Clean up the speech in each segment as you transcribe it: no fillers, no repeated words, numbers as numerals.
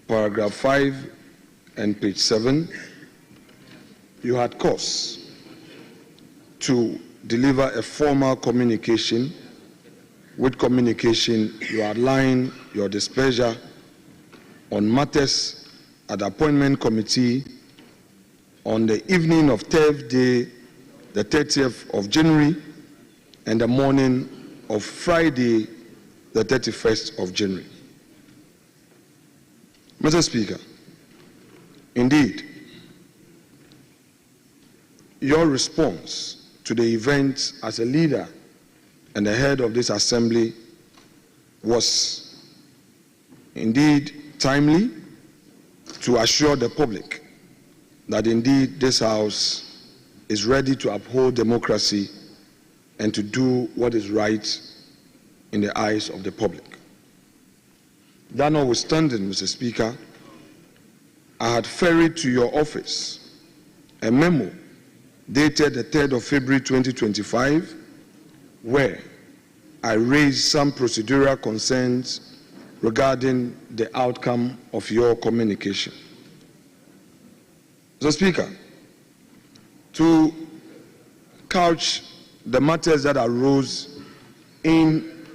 paragraph 5 and page 7, you had cause to deliver a formal communication. With communication, you outline your displeasure on matters at the appointment committee on the evening of Thursday, the 30th of January, and the morning of Friday, the 31st of January. Mr. Speaker, indeed, your response to the event as a leader and the head of this assembly was indeed timely to assure the public that indeed this House is ready to uphold democracy and to do what is right in the eyes of the public. That notwithstanding, Mr. Speaker, I had ferried to your office a memo dated the 3rd of February 2025, where I raised some procedural concerns regarding the outcome of your communication. Mr. Speaker, to couch the matters that arose in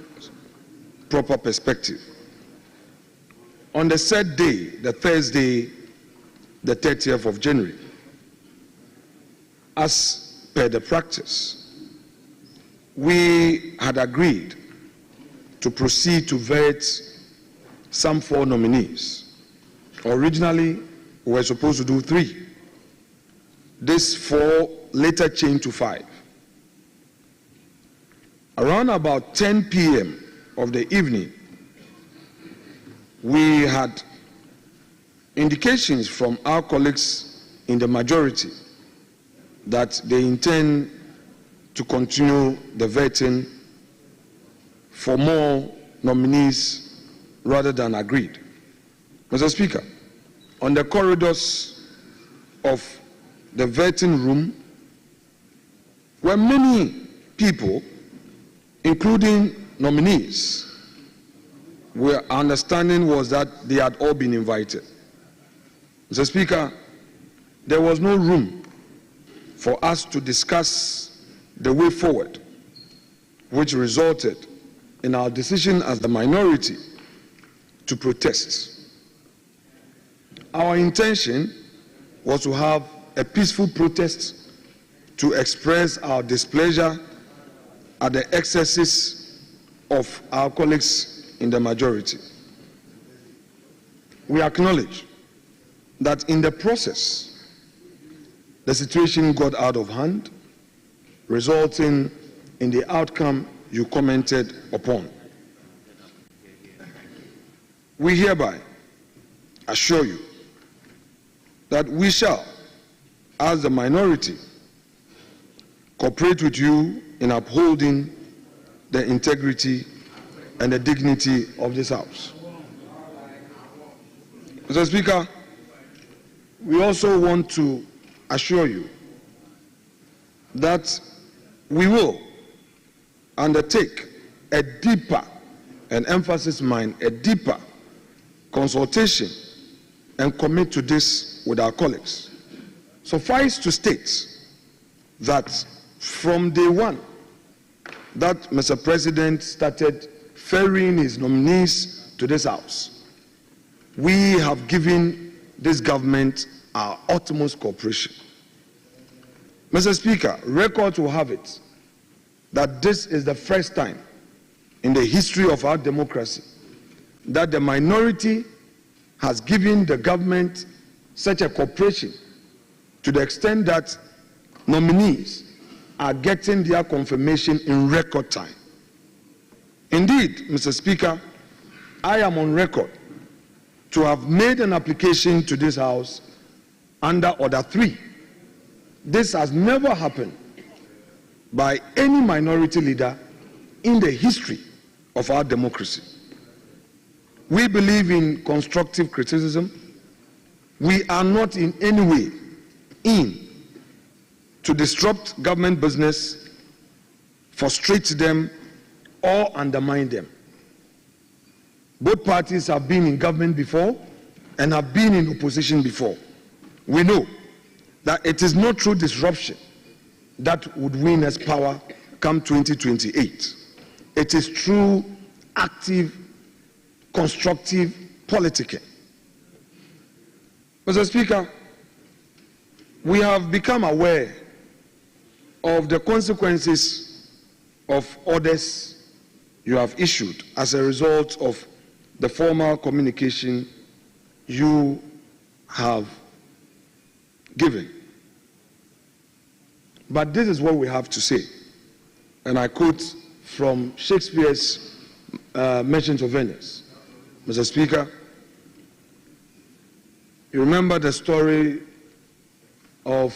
proper perspective, on the said day, the Thursday, the 30th of January, as per the practice, we had agreed to proceed to vet some 4 nominees. Originally, we were supposed to do 3. This 4 later changed to 5. Around about 10 p.m. of the evening, we had indications from our colleagues in the majority that they intend to continue the vetting for more nominees rather than agreed. Mr. Speaker, on the corridors of the vetting room were many people, including nominees. Our understanding was that they had all been invited. Mr. Speaker, there was no room for us to discuss the way forward, which resulted in our decision as the minority to protest. Our intention was to have a peaceful protest to express our displeasure at the excesses of our colleagues in the majority. We acknowledge that in the process, the situation got out of hand, resulting in the outcome you commented upon. We hereby assure you that we shall, as the minority, cooperate with you in upholding the integrity and the dignity of this House. Mr. Speaker, we also want to assure you that we will undertake a deeper, and emphasis mine, a deeper consultation and commit to this with our colleagues. Suffice to state that from day one that Mr. President started ferrying his nominees to this House, we have given this government our utmost cooperation. Mr. Speaker, record will have it that this is the first time in the history of our democracy that the minority has given the government such a cooperation to the extent that nominees are getting their confirmation in record time. Indeed, Mr. Speaker, I am on record to have made an application to this House under Order 3. This has never happened by any minority leader in the history of our democracy. We believe in constructive criticism. We are not in any way in to disrupt government business, frustrate them, or undermine them. Both parties have been in government before, and have been in opposition before, we know that it is not through disruption that would win us power come 2028. It is through active, constructive politicking. Mr. Speaker, we have become aware of the consequences of orders you have issued as a result of the formal communication you have given. But this is what we have to say, and I quote from Shakespeare's Merchant of Venice. Mr. Speaker, you remember the story of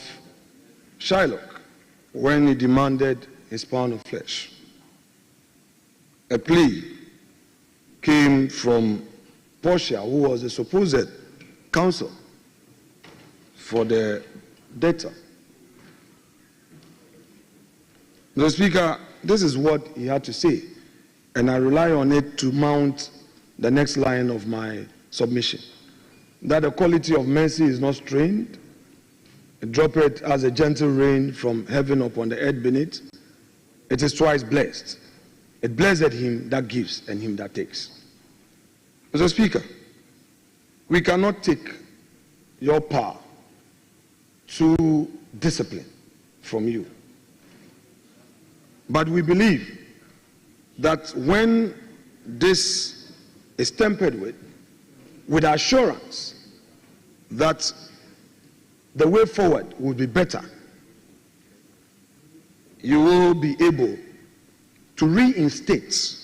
Shylock when he demanded his pound of flesh. A plea came from Portia, who was the supposed counsel for the debtor. Mr. Speaker, this is what he had to say, and I rely on it to mount the next line of my submission. That the quality of mercy is not strained, drop it as a gentle rain from heaven upon the earth beneath. It is twice blessed. It blessed him that gives and him that takes. Mr. Speaker, we cannot take your power to discipline from you. But we believe that when this is tempered with assurance that the way forward will be better, you will be able to reinstate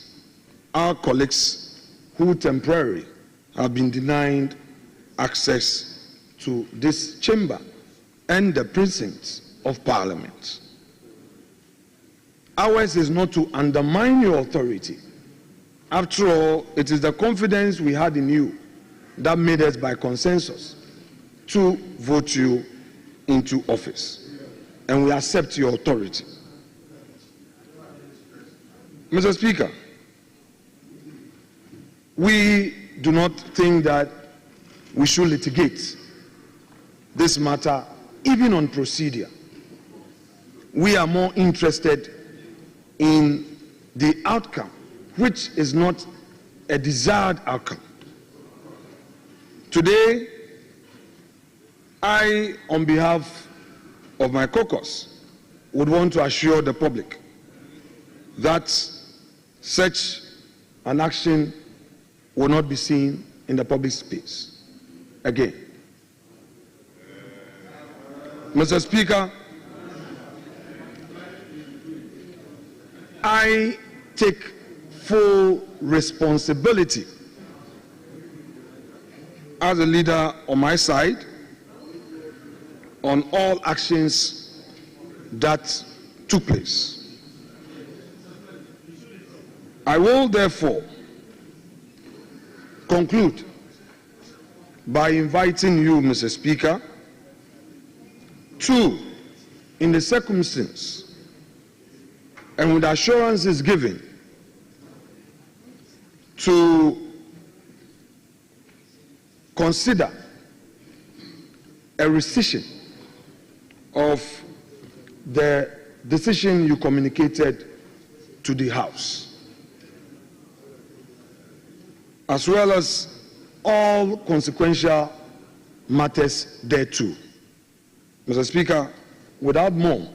our colleagues who temporarily have been denied access to this chamber and the precincts of Parliament. Ours is not to undermine your authority. After all, it is the confidence we had in you that made us, by consensus, to vote you into office. And we accept your authority. Mr. Speaker, we do not think that we should litigate this matter even on procedure. We are more interested in the outcome, which is not a desired outcome. Today, I, on behalf of my caucus, would want to assure the public that such an action will not be seen in the public space again. Mr. Speaker, I take full responsibility as a leader on my side on all actions that took place. I will therefore conclude by inviting you, Mr. Speaker, to, in the circumstance and with assurances given, to consider a rescission of the decision you communicated to the House, as well as all consequential matters thereto. Mr. Speaker, without more,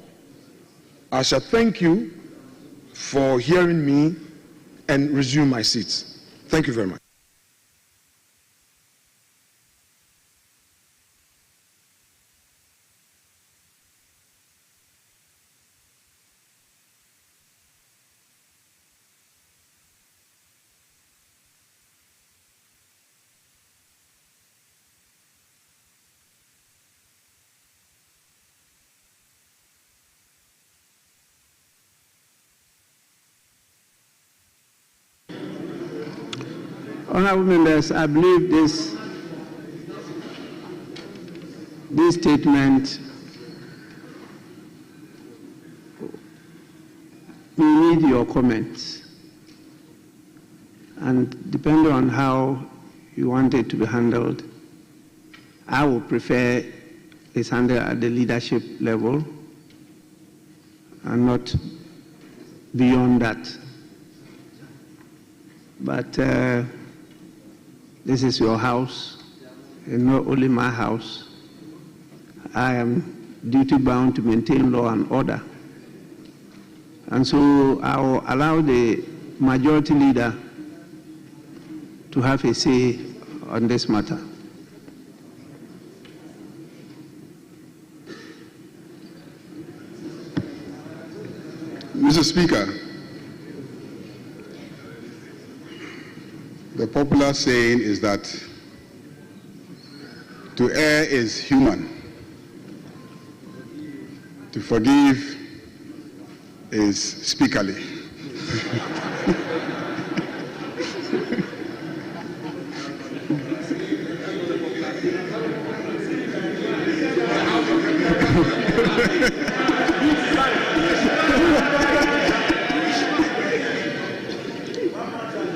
I shall thank you for hearing me and resume my seat. Thank you very much. Honourable members, I believe this statement, we need your comments, and depending on how you want it to be handled, I would prefer it's handled at the leadership level and not beyond that. But this is your house, and not only my house. I am duty-bound to maintain law and order. And so I will allow the majority leader to have a say on this matter. Mr. Speaker, the popular saying is that to err is human, to forgive is speakerly.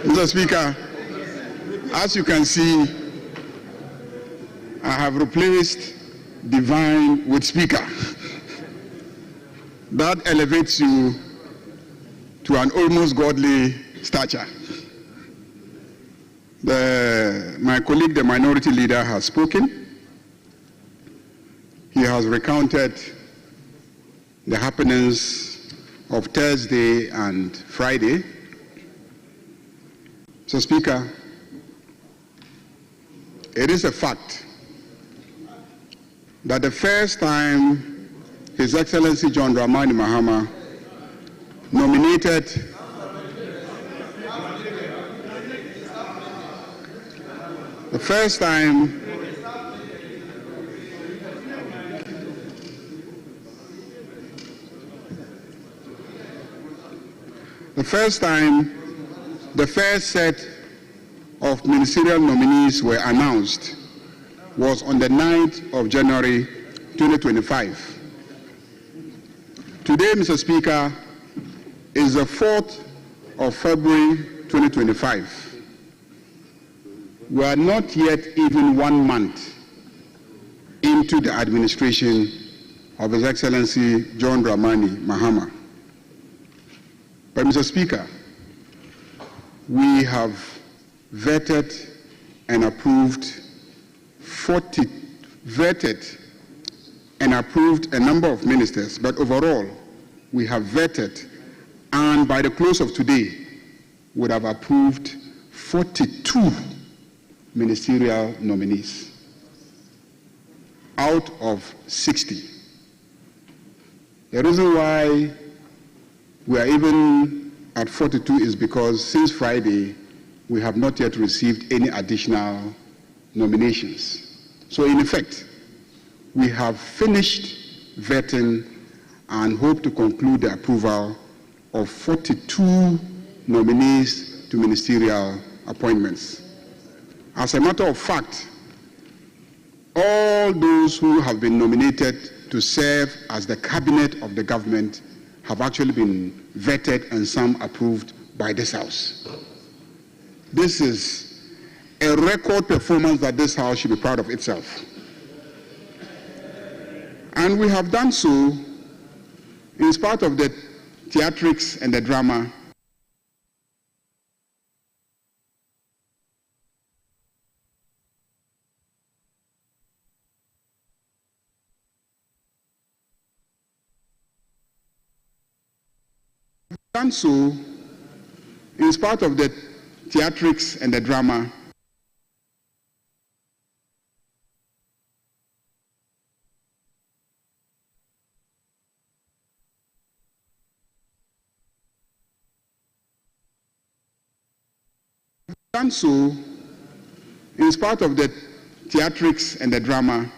Mr. Speaker, as you can see, I have replaced divine with speaker. That elevates you to an almost godly stature. My colleague, the minority leader, has spoken. He has recounted the happenings of Thursday and Friday. So, Speaker, it is a fact that the first time His Excellency John Dramani Mahama nominated the first time the first set of ministerial nominees were announced was on the 9th of January 2025. Today, Mr. Speaker, is the 4th of February 2025. We are not yet even 1 month into the administration of His Excellency John Dramani Mahama. But, Mr. Speaker, we have vetted and approved a number of ministers, but overall, we have vetted and by the close of today would have approved 42 ministerial nominees out of 60. The reason why we are even at 42 is because since Friday, we have not yet received any additional nominations. So in effect, we have finished vetting and hope to conclude the approval of 42 nominees to ministerial appointments. As a matter of fact, all those who have been nominated to serve as the cabinet of the government have actually been vetted and some approved by this House. This is a record performance that this House should be proud of itself. And we have done so in spite of the theatrics and the drama. Done so in spite of the theatrics and the drama. Done so in spite of the theatrics and the drama.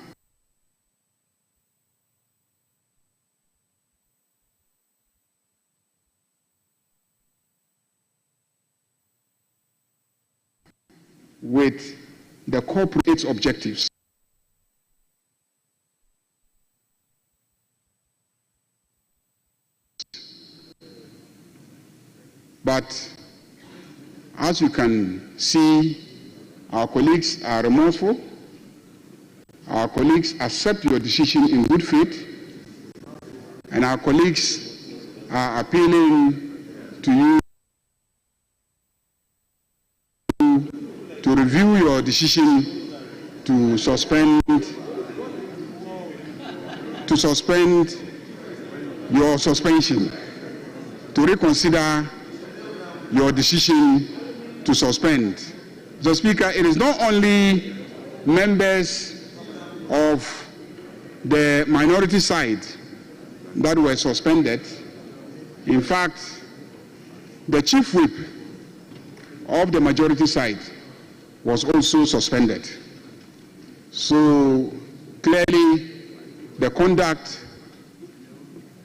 With the corporate objectives. But as you can see, our colleagues are remorseful, our colleagues accept your decision in good faith, and our colleagues are appealing to you to review your decision to suspend your suspension, to reconsider your decision to suspend. Mr. Speaker, it is not only members of the minority side that were suspended. In fact, the chief whip of the majority side was also suspended. So clearly, the conduct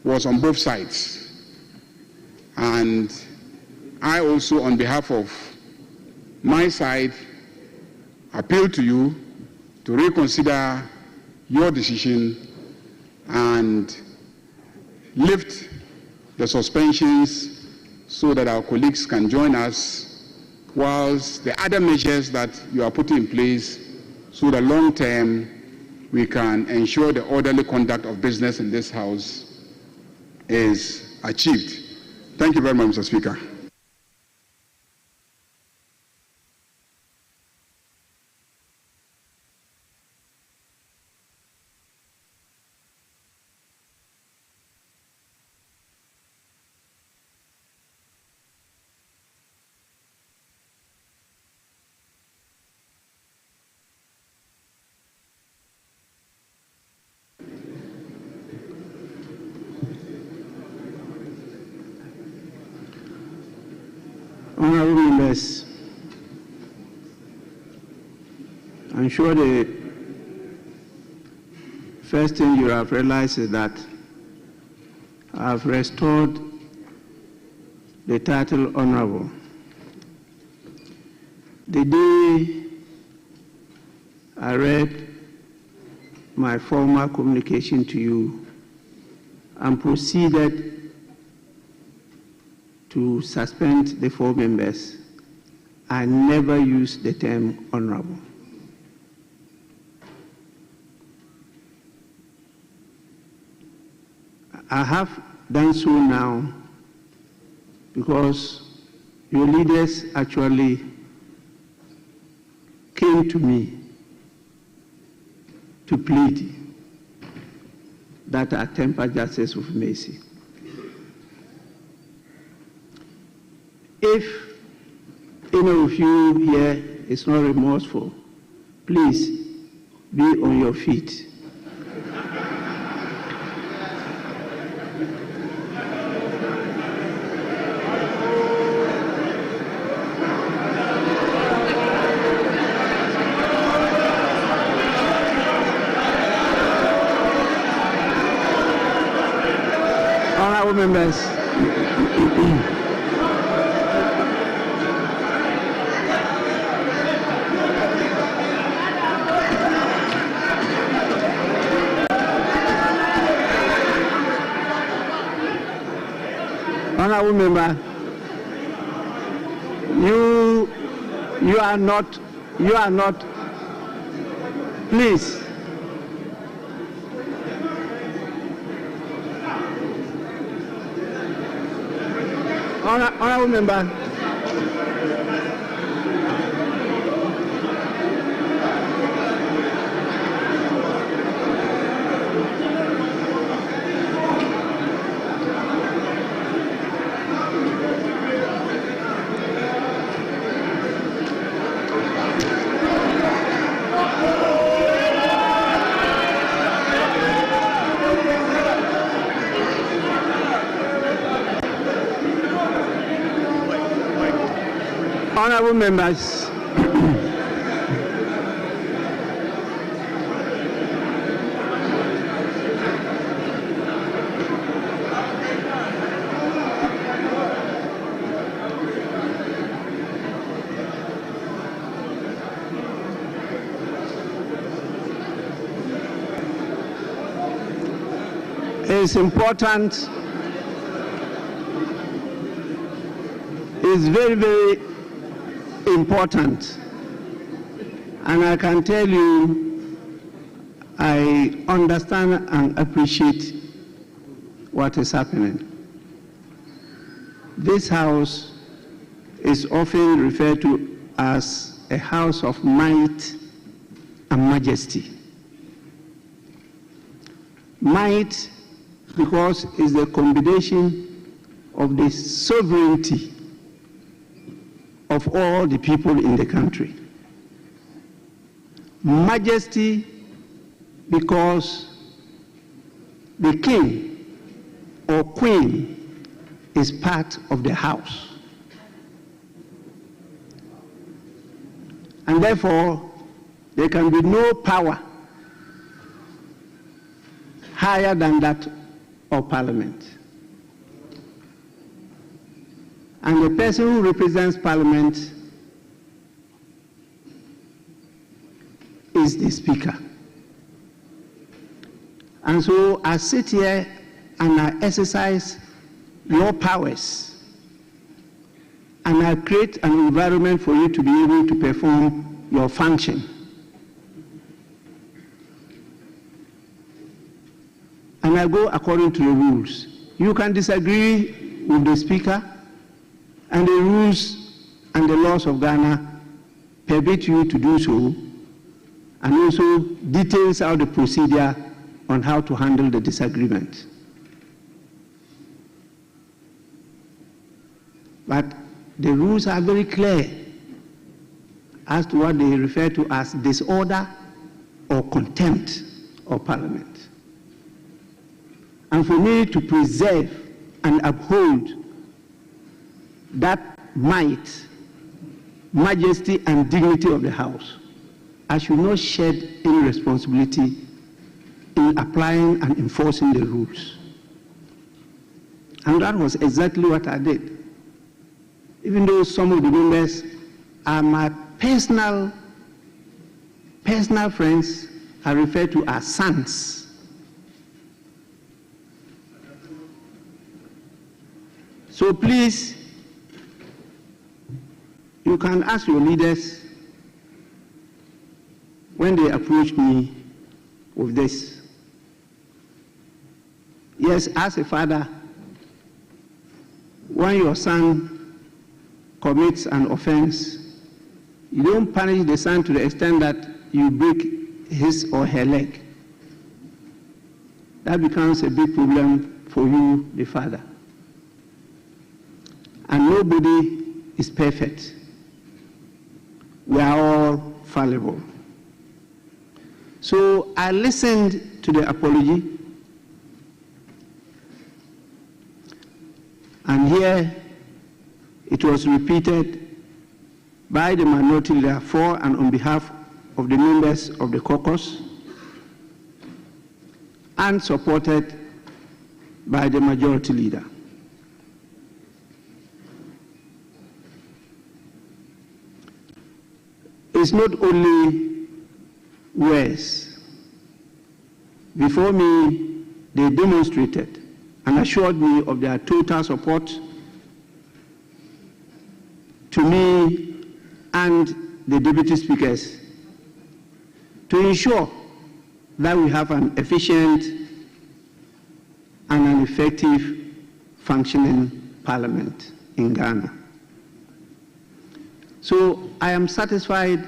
was on both sides. And I also, on behalf of my side, appeal to you to reconsider your decision and lift the suspensions so that our colleagues can join us, whilst the other measures that you are putting in place so that long term we can ensure the orderly conduct of business in this House is achieved. Thank you very much, Mr. Speaker. Honorable members, I'm sure the first thing you have realized is that I have restored the title Honorable. The day I read my former communication to you and proceeded to suspend the 4 members, I never used the term honorable. I have done so now because your leaders actually came to me to plead that I temper justice with mercy. If any of you here is not remorseful, please be on your feet. Honorable members, honorable member, you are not, please. Honorable member. Honorable members, it's important, it's very, very important, and I can tell you I understand and appreciate what is happening. This house is often referred to as a house of might and majesty. Might, because it's the combination of the sovereignty of all the people in the country. Majesty, because the king or queen is part of the house. And therefore, there can be no power higher than that of Parliament. And the person who represents Parliament is the Speaker. And so I sit here and I exercise your powers, and I create an environment for you to be able to perform your function. And I go according to the rules. You can disagree with the Speaker, and the rules and the laws of Ghana permit you to do so, and also details out the procedure on how to handle the disagreement. But the rules are very clear as to what they refer to as disorder or contempt of Parliament. And for me to preserve and uphold that might, majesty, and dignity of the House, I should not shed any responsibility in applying and enforcing the rules. And that was exactly what I did. Even though some of the members are my personal friends, I refer to as sons. So please, you can ask your leaders when they approach me with this. Yes, as a father, when your son commits an offense, you don't punish the son to the extent that you break his or her leg. That becomes a big problem for you, the father. And nobody is perfect. We are all fallible. So I listened to the apology, and here it was repeated by the minority leader for and on behalf of the members of the caucus, and supported by the majority leader. It's not only words. Before me, they demonstrated and assured me of their total support to me and the deputy speakers to ensure that we have an efficient and an effective functioning parliament in Ghana. So I am satisfied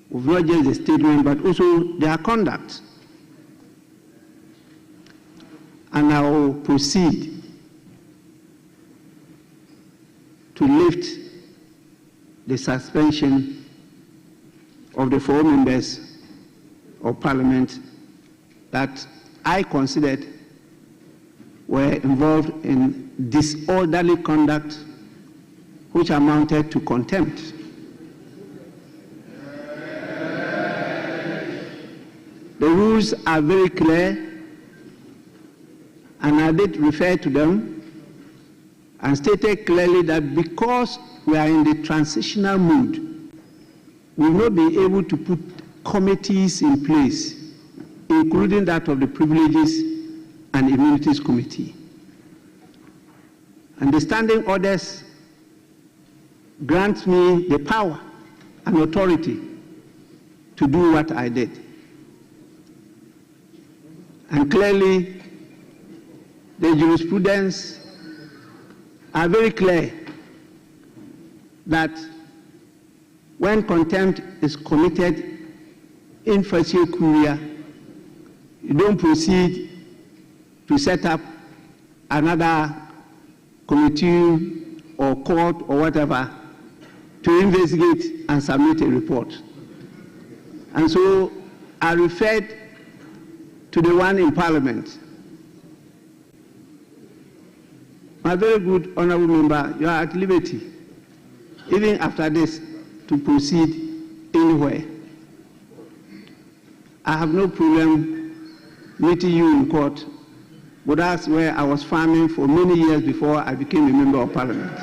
with not just the statement, but also their conduct. And I will proceed to lift the suspension of the 4 members of Parliament that I considered were involved in disorderly conduct which amounted to contempt. The rules are very clear, and I did refer to them and stated clearly that because we are in the transitional mood, we will not be able to put committees in place, including that of the Privileges and Immunities Committee. And the standing orders grant me the power and authority to do what I did. And clearly, the jurisprudence are very clear that when contempt is committed in facie curia, you don't proceed to set up another committee or court or whatever to investigate and submit a report. And so I referred to the one in Parliament. My very good honorable member, you are at liberty, even after this, to proceed anywhere. I have no problem meeting you in court, but that's where I was farming for many years before I became a member of Parliament.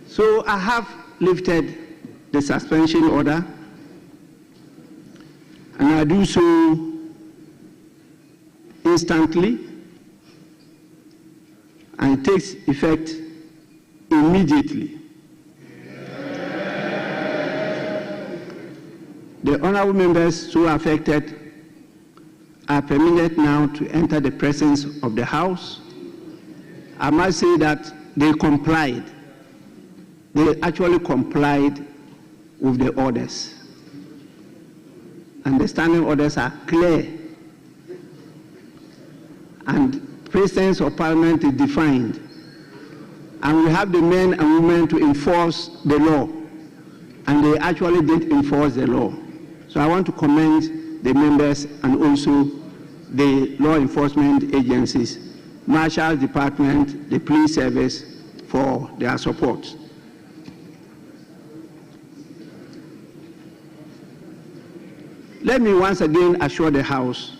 So I have lifted the suspension order, and I do so instantly, and it takes effect immediately. The honorable members so affected are permitted now to enter the presence of the House. I must say that they complied. They actually complied with the orders. And the standing orders are clear. And presence of Parliament is defined. And we have the men and women to enforce the law. And they actually did enforce the law. So I want to commend the members and also the law enforcement agencies, Marshal's Department, the police service, for their support. Let me once again assure the House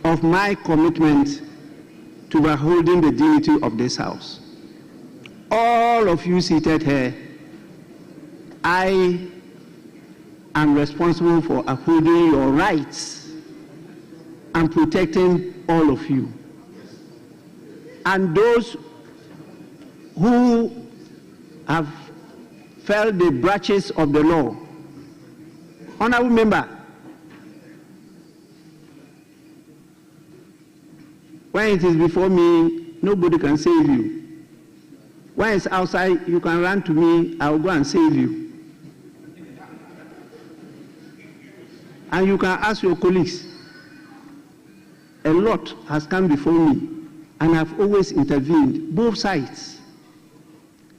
of my commitment to upholding the dignity of this House. All of you seated here, I am responsible for upholding your rights and protecting all of you. And those who have felt the branches of the law, honorable member, when it is before me, nobody can save you. When it's outside, you can run to me, I will go and save you. And you can ask your colleagues. A lot has come before me, and I've always intervened, both sides,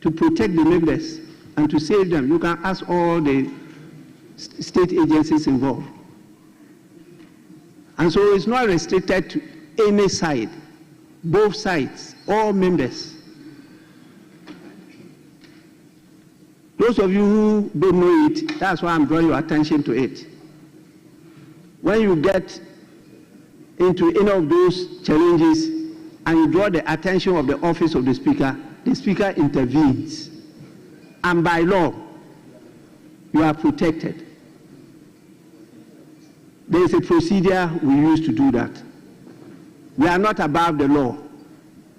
to protect the members and to save them. You can ask all the state agencies involved. And so it's not restricted to any side, both sides, all members. Those of you who don't know it, that's why I'm drawing your attention to it. When you get into any of those challenges and you draw the attention of the office of the Speaker intervenes. And by law, you are protected. There is a procedure we use to do that. We are not above the law,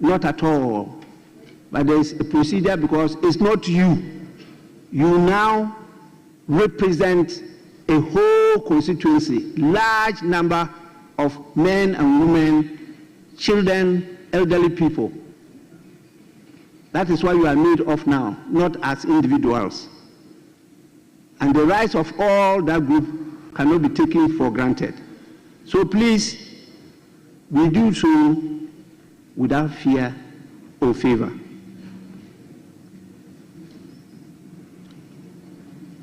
not at all. But there is a procedure because it's not you. You now represent a whole constituency, large number of men and women, children, elderly people. That is why you are made of now, not as individuals. And the rights of all that group cannot be taken for granted. So please, we do so without fear or favor.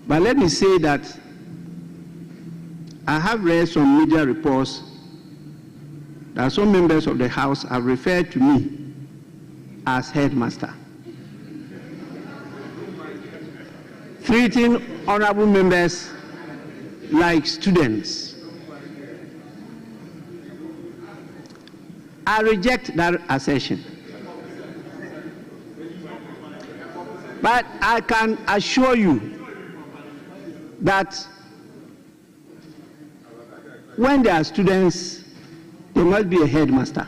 But let me say that I have read some media reports that some members of the House have referred to me as headmaster, treating honorable members like students. I reject that assertion. But I can assure you that when there are students, there must be a headmaster.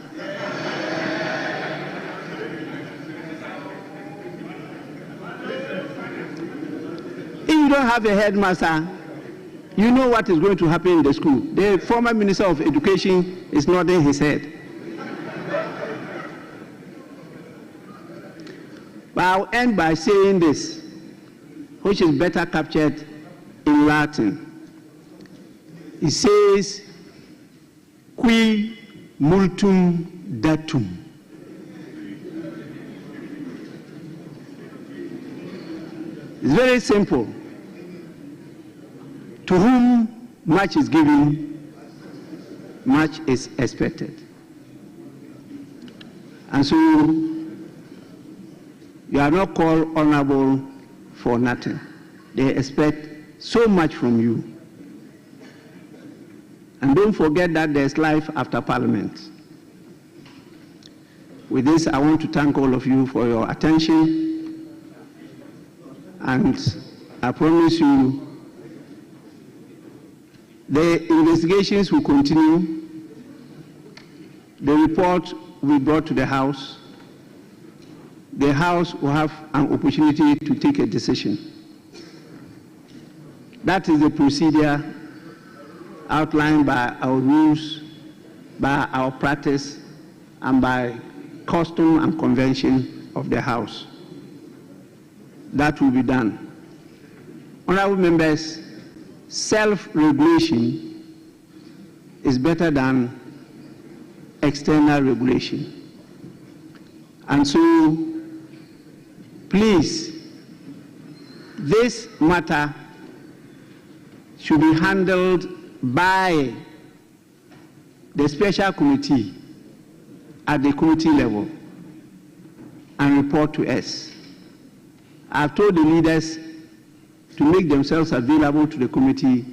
If you don't have a headmaster, You know what is going to happen in the school. The former Minister of Education is nodding his head. But I'll end by saying this, which is better captured in Latin. It says, qui multum datum. It's very simple. To whom much is given, much is expected. And so, you are not called honorable for nothing. They expect so much from you. And don't forget that there's life after Parliament. With this, I want to thank all of you for your attention. And I promise you, the investigations will continue. The report will be brought to the House. The House will have an opportunity to take a decision. That is the procedure outlined by our rules, by our practice, and by custom and convention of the House. That will be done. Honorable members, self-regulation is better than external regulation. And so, please, this matter should be handled by the special committee at the committee level and report to us. I've told the leaders to make themselves available to the committee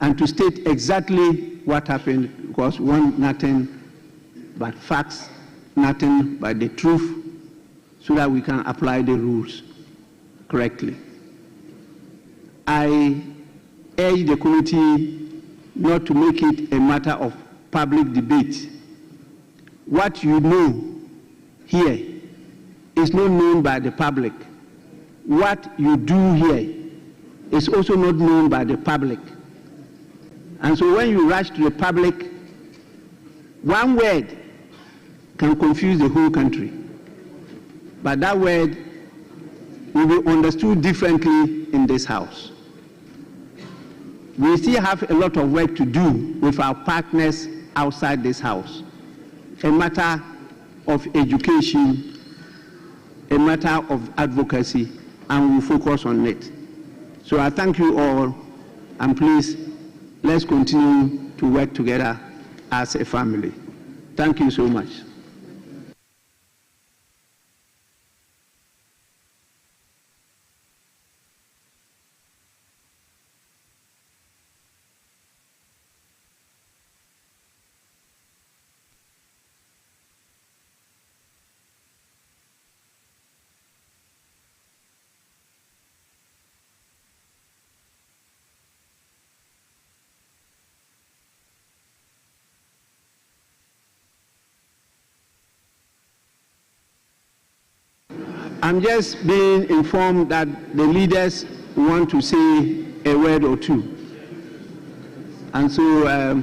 and to state exactly what happened, because we want nothing but facts, nothing but the truth, so that we can apply the rules correctly. I urge the committee not to make it a matter of public debate. What you know here is not known by the public. What you do here is also not known by the public. And so when you rush to the public, one word can confuse the whole country. But that word will be understood differently in this House. We still have a lot of work to do with our partners outside this House. A matter of education, a matter of advocacy, and we'll focus on it. So I thank you all, and please, let's continue to work together as a family. Thank you so much. I'm just being informed that the leaders want to say a word or two. And so,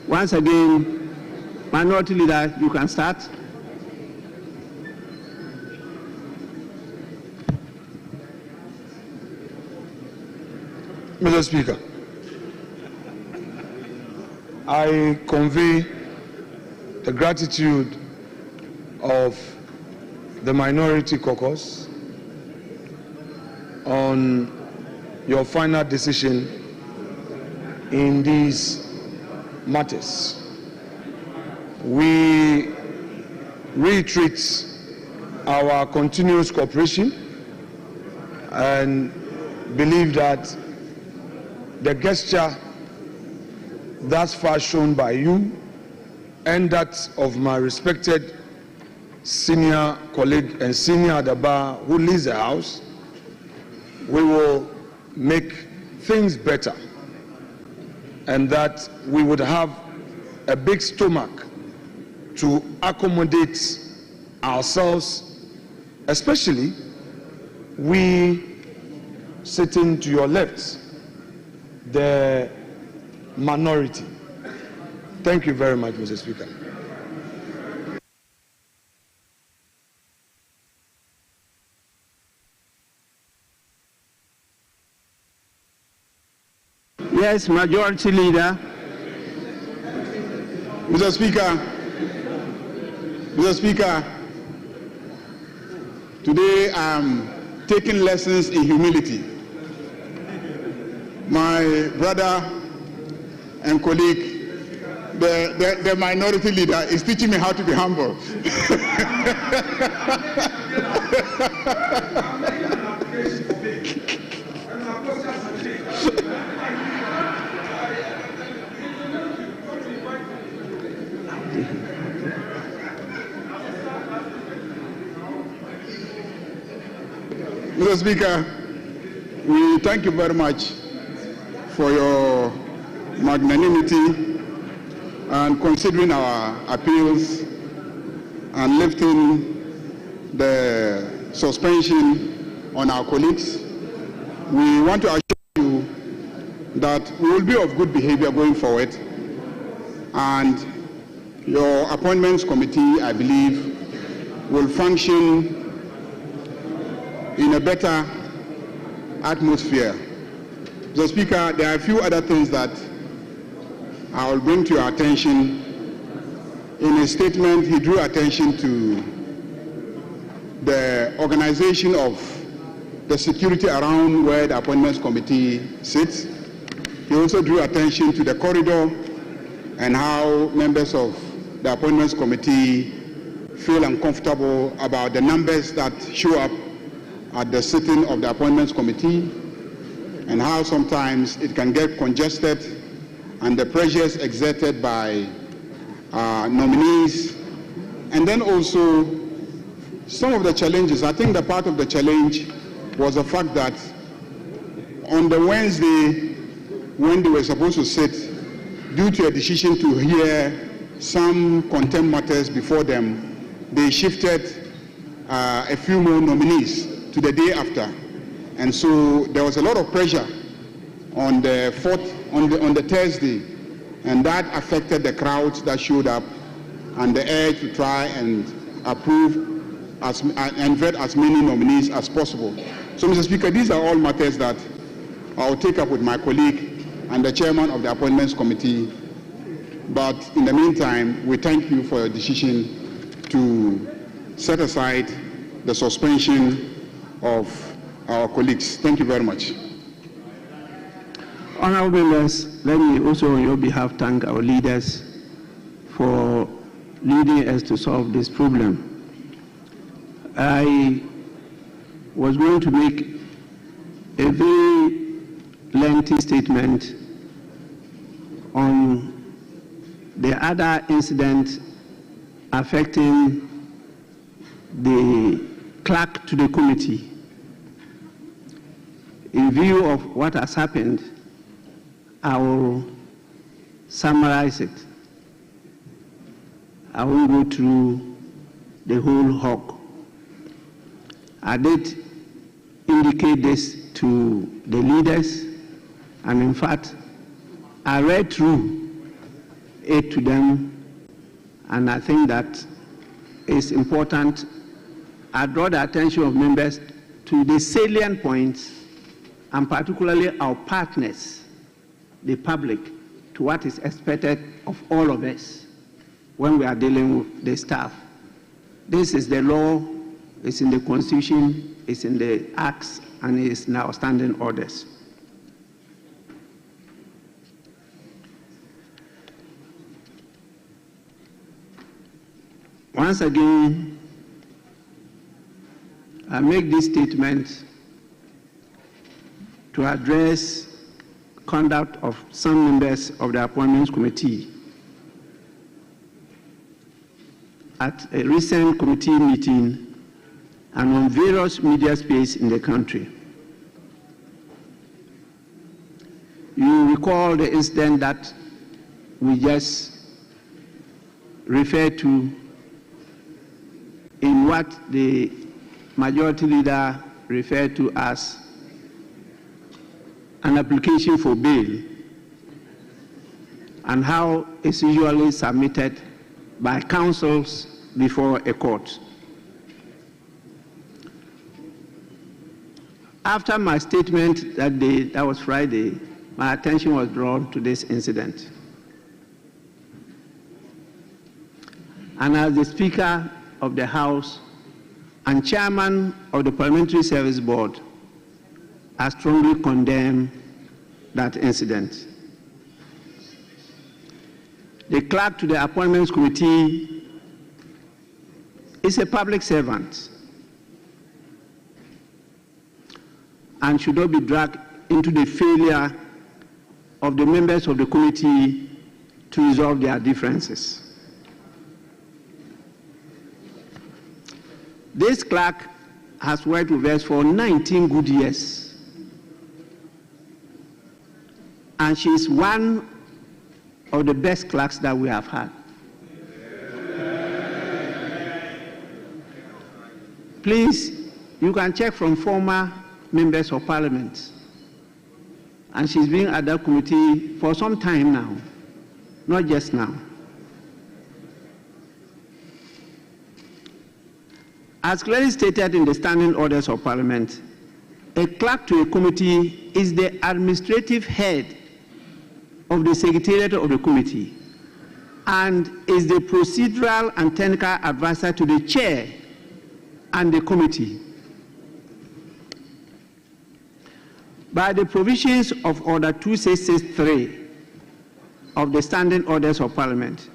once again, Minority Leader, you can start. Mr. Speaker, I convey the gratitude of the Minority Caucus on your final decision in these matters. We reiterate our continuous cooperation and believe that the gesture thus far shown by you and that of my respected senior colleague and senior at the bar who leads the House, we will make things better, and that we would have a big stomach to accommodate ourselves, especially we sitting to your left, the minority. Thank you very much, Mr. Speaker. Yes, Majority Leader. Mr. Speaker, today I'm taking lessons in humility. My brother and colleague, the minority leader, is teaching me how to be humble. Mr. Speaker, we thank you very much for your magnanimity and considering our appeals and lifting the suspension on our colleagues. We want to assure you that we will be of good behavior going forward, and your appointments committee, I believe, will function in a better atmosphere. Mr. Speaker, there are a few other things that I will bring to your attention. In his statement, he drew attention to the organization of the security around where the appointments committee sits. He also drew attention to the corridor and how members of the appointments committee feel uncomfortable about the numbers that show up at the sitting of the appointments committee, and how sometimes it can get congested and the pressures exerted by nominees. And then also some of the challenges. I think the part of the challenge was the fact that on the Wednesday when they were supposed to sit, due to a decision to hear some contempt matters before them, they shifted a few more nominees to the day after. And so there was a lot of pressure on the Thursday, and that affected the crowds that showed up and the urge to try and approve and vet as many nominees as possible. So, Mr. Speaker, these are all matters that I will take up with my colleague and the chairman of the appointments committee. But in the meantime, we thank you for your decision to set aside the suspension of our colleagues. Thank you very much. Honorable members, let me also on your behalf thank our leaders for leading us to solve this problem. I was going to make a very lengthy statement on the other incident affecting the clerk to the committee. In view of what has happened, I will summarize it. I won't go through the whole hog. I did indicate this to the leaders, and in fact, I read through it to them, and I think that it's important. I draw the attention of members to the salient points, and particularly our partners, the public, to what is expected of all of us when we are dealing with the staff. This is the law, it's in the Constitution, it's in the Acts, and it's in our standing orders. Once again, I make this statement to address conduct of some members of the appointments committee. At a recent committee meeting and on various media space in the country. You recall the incident that we just referred to in what the majority leader referred to as an application for bail and how it's usually submitted by counsels before a court. After my statement that day, that was Friday, my attention was drawn to this incident. And as the Speaker of the House and Chairman of the Parliamentary Service Board, I strongly condemn that incident. The clerk to the Appointments Committee is a public servant and should not be dragged into the failure of the members of the committee to resolve their differences. This clerk has worked with us for 19 good years, and she is one of the best clerks that we have had. Please, you can check from former members of parliament, and she's been at that committee for some time now, not just now. As clearly stated in the standing orders of parliament, a clerk to a committee is the administrative head of the secretariat of the committee and is the procedural and technical advisor to the chair and the committee. By the provisions of Order 2663 of the Standing Orders of Parliament,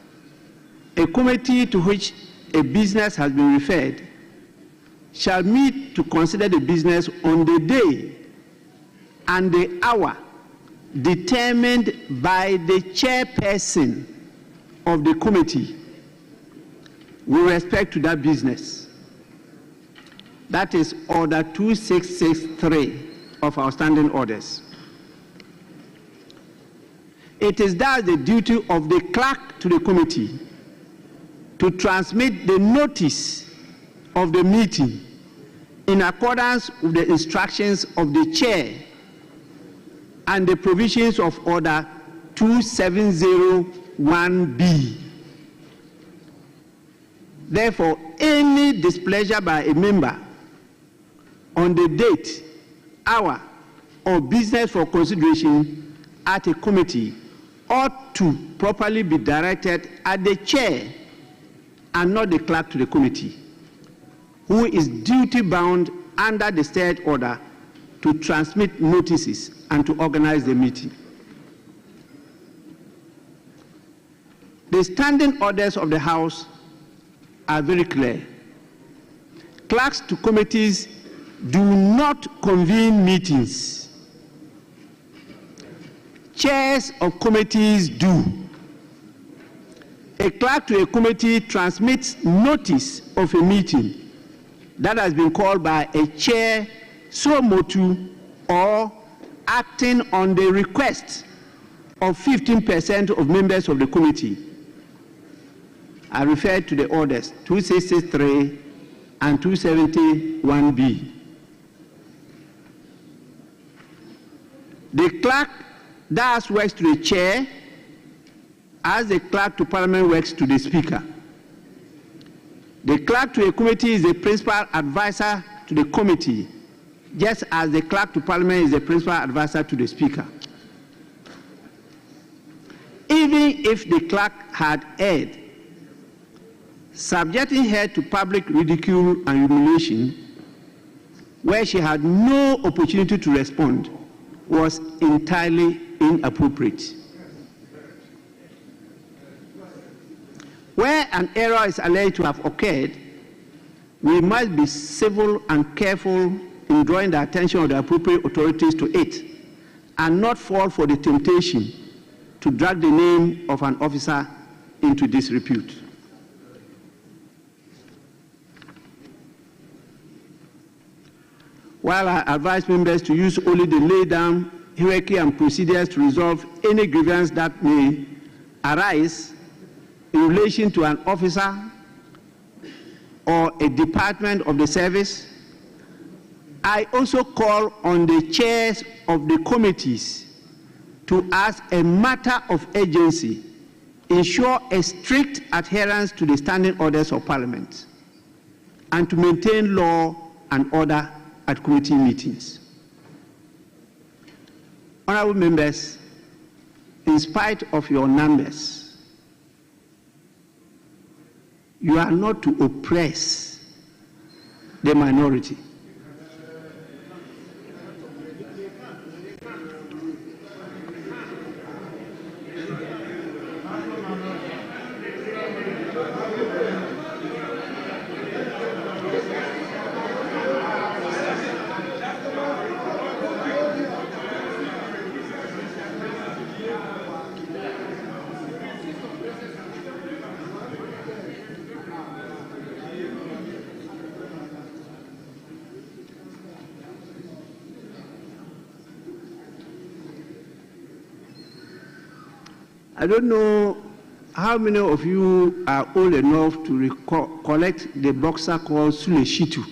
a committee to which a business has been referred shall meet to consider the business on the day and the hour determined by the chairperson of the committee with respect to that business. That is Order 2663 of our standing orders. It is thus the duty of the clerk to the committee to transmit the notice of the meeting in accordance with the instructions of the chair and the provisions of Order 2701B. Therefore, any displeasure by a member on the date, hour, or business for consideration at a committee ought to properly be directed at the chair and not the clerk to the committee, who is duty-bound under the said order to transmit notices and to organize the meeting. The standing orders of the House are very clear. Clerks to committees do not convene meetings. Chairs of committees do. A clerk to a committee transmits notice of a meeting that has been called by a chair so motu or acting on the request of 15% of members of the committee. I refer to the orders 2663 and 271B. The clerk thus works to the chair as the clerk to parliament works to the speaker. The clerk to a committee is the principal advisor to the committee, just as the clerk to parliament is the principal advisor to the speaker. Even if the clerk had erred, subjecting her to public ridicule and humiliation, where she had no opportunity to respond, was entirely inappropriate. Where an error is alleged to have occurred, we must be civil and careful in drawing the attention of the appropriate authorities to it and not fall for the temptation to drag the name of an officer into disrepute. While I advise members to use only the laid down hierarchy and procedures to resolve any grievance that may arise in relation to an officer or a department of the service, I also call on the chairs of the committees to, as a matter of urgency, ensure a strict adherence to the standing orders of Parliament and to maintain law and order at committee meetings. Honorable members, in spite of your numbers, you are not to oppress the minority. I don't know how many of you are old enough to collect the boxer called Sule Shitu.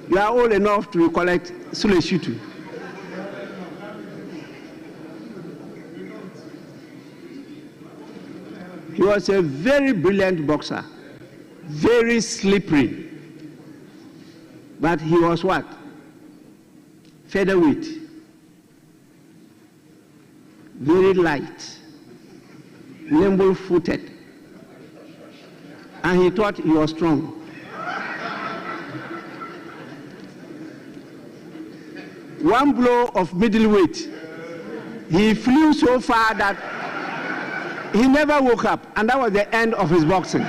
You are old enough to recollect Sule Shitu. He was a very brilliant boxer, very slippery. But he was what? Featherweight. Very light, nimble-footed, and he thought he was strong. One blow of middleweight, he flew so far that he never woke up, and that was the end of his boxing.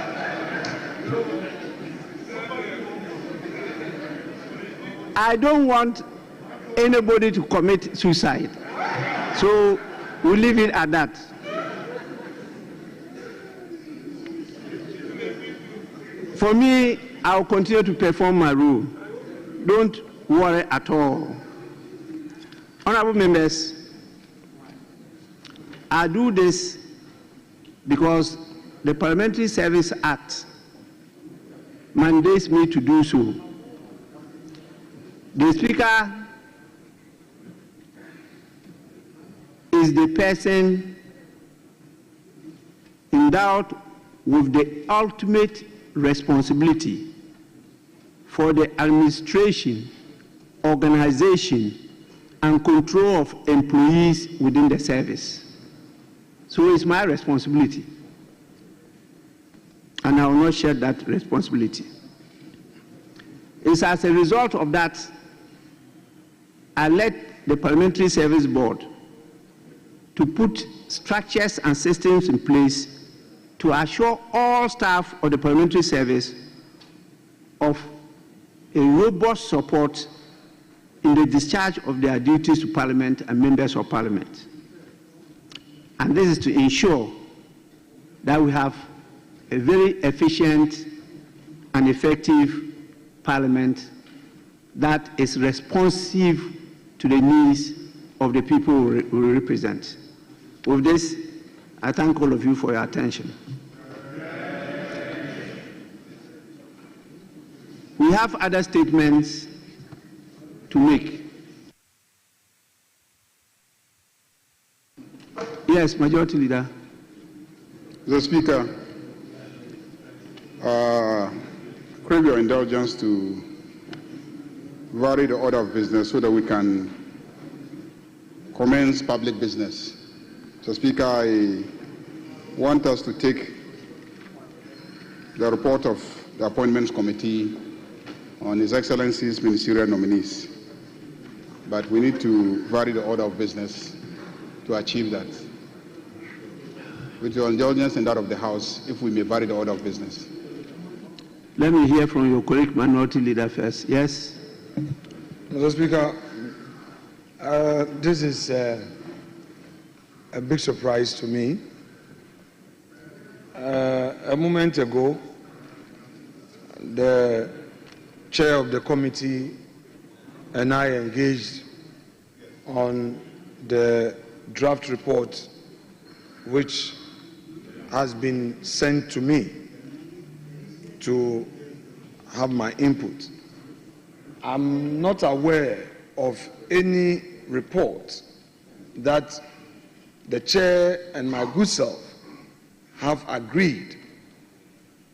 I don't want anybody to commit suicide, so we'll leave it at that. For me, I'll continue to perform my role. Don't worry at all. Honorable members, I do this because the Parliamentary Service Act mandates me to do so. The Speaker is the person endowed with the ultimate responsibility for the administration, organization, and control of employees within the service. So it's my responsibility, and I will not share that responsibility. It's as a result of that, I led the Parliamentary Service Board to put structures and systems in place to assure all staff of the Parliamentary Service of a robust support in the discharge of their duties to Parliament and members of Parliament. And this is to ensure that we have a very efficient and effective Parliament that is responsive to the needs of the people we represent. With this, I thank all of you for your attention. We have other statements to make. Yes, Majority Leader. Mr. Speaker, crave your indulgence to vary the order of business so that we can commence public business. Mr. Speaker, I want us to take the report of the Appointments Committee on His Excellency's ministerial nominees. But we need to vary the order of business to achieve that. With your indulgence and that of the House, if we may vary the order of business. Let me hear from your colleague Minority Leader first. Yes? Mr. Speaker, this is a big surprise to me. A moment ago, the chair of the committee and I engaged on the draft report which has been sent to me to have my input. I'm not aware of any report that the chair and my good self have agreed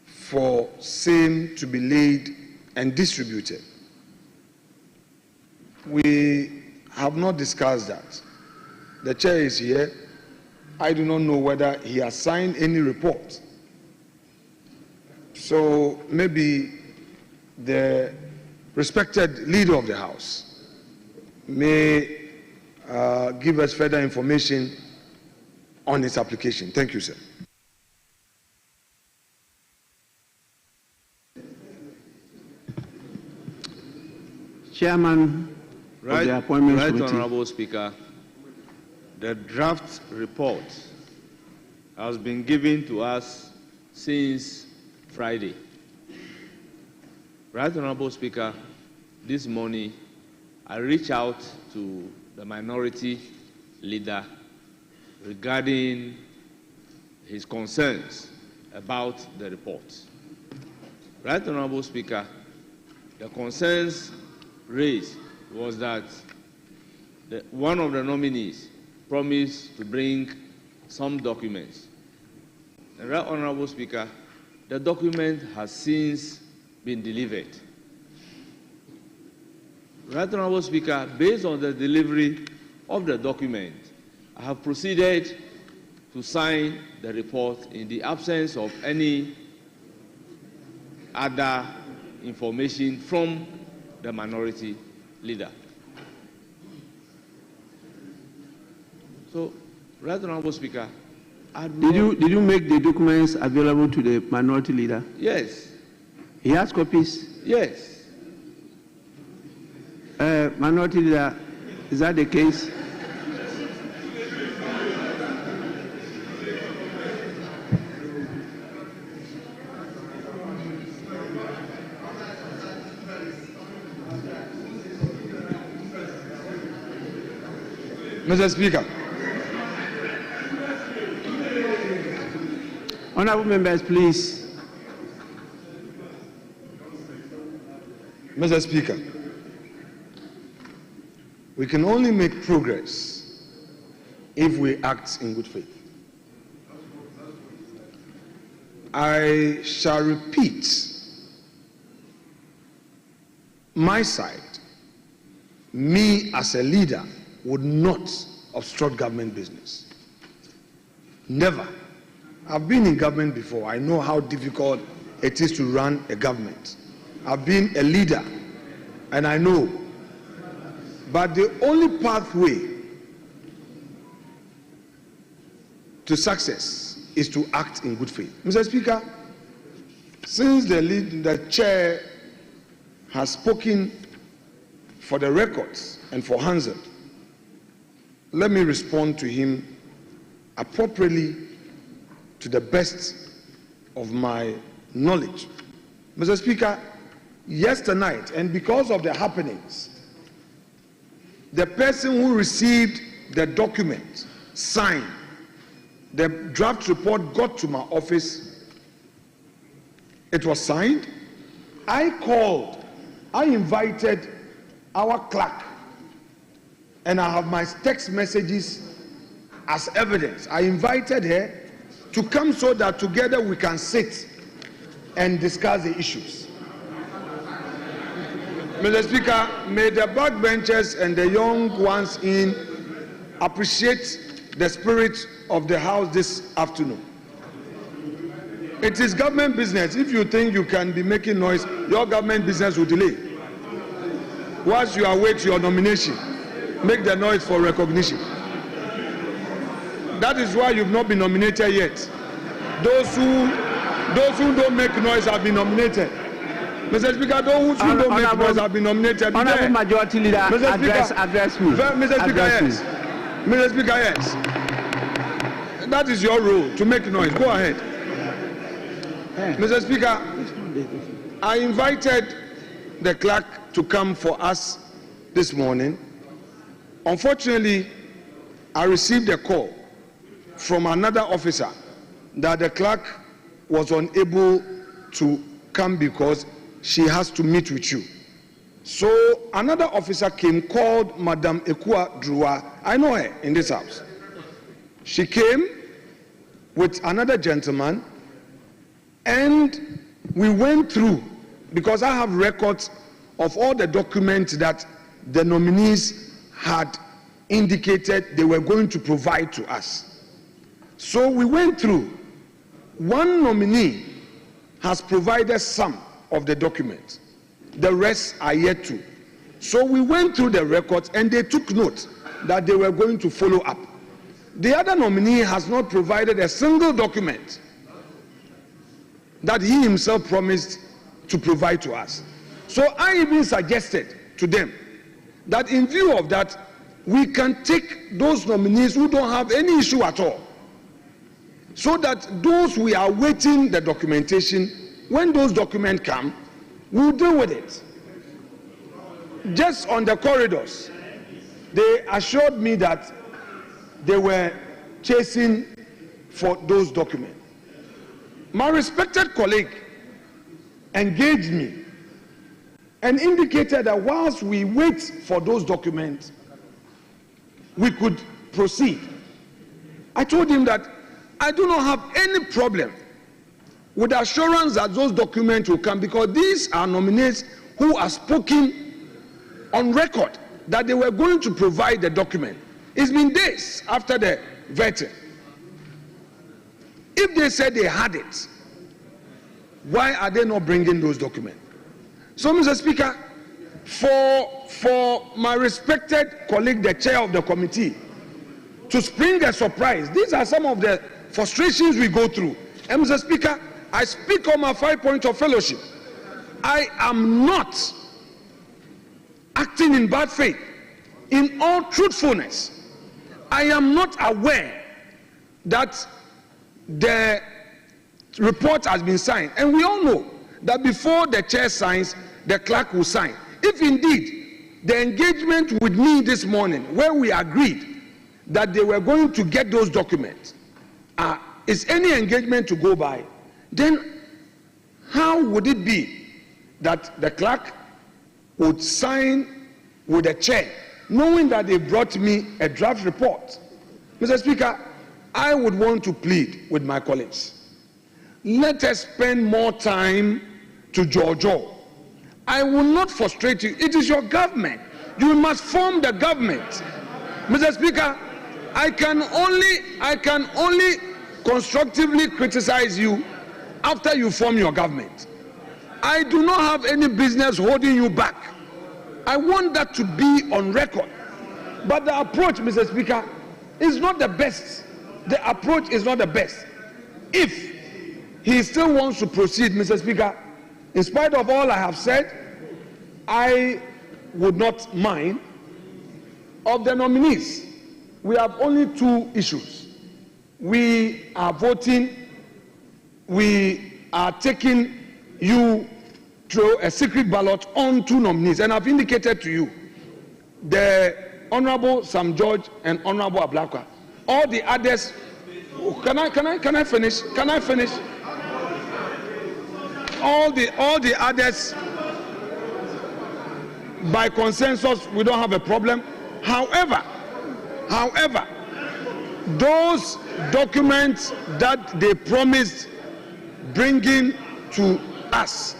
for same to be laid and distributed. We have not discussed that. The chair is here. I do not know whether he has signed any report. So maybe the respected leader of the House may give us further information on his application. Thank you, sir. Chairman of the Appointments Committee. Right, Honorable Speaker, the draft report has been given to us since Friday. Right, Honorable Speaker, this morning I reached out to the minority leader regarding his concerns about the report. Right, Honorable Speaker, the concerns raised was that one of the nominees promised to bring some documents. And right, Honorable Speaker, the document has since been delivered. Right, Honorable Speaker, based on the delivery of the document, I have proceeded to sign the report in the absence of any other information from the minority leader. So, right, Honorable Speaker, Did you make the documents available to the minority leader? Yes. He has copies? Yes. Minority leader, is that the case? Mr. Speaker. Honorable members, please. Mr. Speaker, we can only make progress if we act in good faith. I shall repeat my side. Me as a leader would not obstruct government business. Never. I've been in government before. I know how difficult it is to run a government. I've been a leader, and I know. But the only pathway to success is to act in good faith. Mr. Speaker, since the chair has spoken for the records and for Hansard, let me respond to him appropriately to the best of my knowledge. Mr. Speaker, yesterday night, and because of the happenings, the person who received the document signed, the draft report got to my office, it was signed. I invited our clerk, and I have my text messages as evidence. I invited her to come so that together we can sit and discuss the issues. Mr. Speaker, may the backbenchers and the young ones in appreciate the spirit of the House this afternoon. It is government business. If you think you can be making noise, your government business will delay. Whilst you await your nomination, make the noise for recognition. That is why you've not been nominated yet. Those who don't make noise have been nominated. Mr. Speaker, those who don't make noise have been nominated. Honorable Majority Leader, Mr. address me. Mr. Speaker, yes. Mr. Speaker, yes. That is your role, to make noise. Go ahead. Mr. Speaker, I invited the clerk to come for us this morning. Unfortunately, I received a call from another officer that the clerk was unable to come because she has to meet with you. So another officer came, called Madam Ekua Drua. I know her in this house. She came with another gentleman, and we went through, because I have records of all the documents that the nominees had indicated they were going to provide to us. So we went through. One nominee has provided some of the documents. The rest are yet to. So we went through the records, and they took note that they were going to follow up. The other nominee has not provided a single document that he himself promised to provide to us. So I even suggested to them that in view of that, we can take those nominees who don't have any issue at all, so that those we are waiting the documentation, when those documents come, we'll deal with it. Just on the corridors, they assured me that they were chasing for those documents. My respected colleague engaged me and indicated that whilst we wait for those documents, we could proceed. I told him that I do not have any problem with the assurance that those documents will come, because these are nominees who are spoken on record that they were going to provide the document. It's been days after the vetting. If they said they had it, why are they not bringing those documents? So, Mr. Speaker, for my respected colleague, the chair of the committee, to spring a surprise, these are some of the frustrations we go through. And Mr. Speaker, I speak on my 5 points of fellowship. I am not acting in bad faith. In all truthfulness, I am not aware that the report has been signed. And we all know that before the chair signs, the clerk will sign. If indeed the engagement with me this morning, where we agreed that they were going to get those documents, is any engagement to go by, then how would it be that the clerk would sign with the chair, knowing that they brought me a draft report? Mr. Speaker, I would want to plead with my colleagues. Let us spend more time to Jojo. I will not frustrate you. It is your government. You must form the government. Mr. Speaker, I can only constructively criticize you after you form your government. I do not have any business holding you back. I want that to be on record. But the approach, Mr. Speaker, is not the best. The approach is not the best. If he still wants to proceed, Mr. Speaker, in spite of all I have said, I would not mind. Of the nominees, we have only 2 issues. We are voting, we are taking you through a secret ballot on 2 nominees. And I've indicated to you, the Honorable Sam George and Honorable Ablakwa. All the others, can I finish? Can I finish? All the others, by consensus, we don't have a problem. However, those documents that they promised bringing to us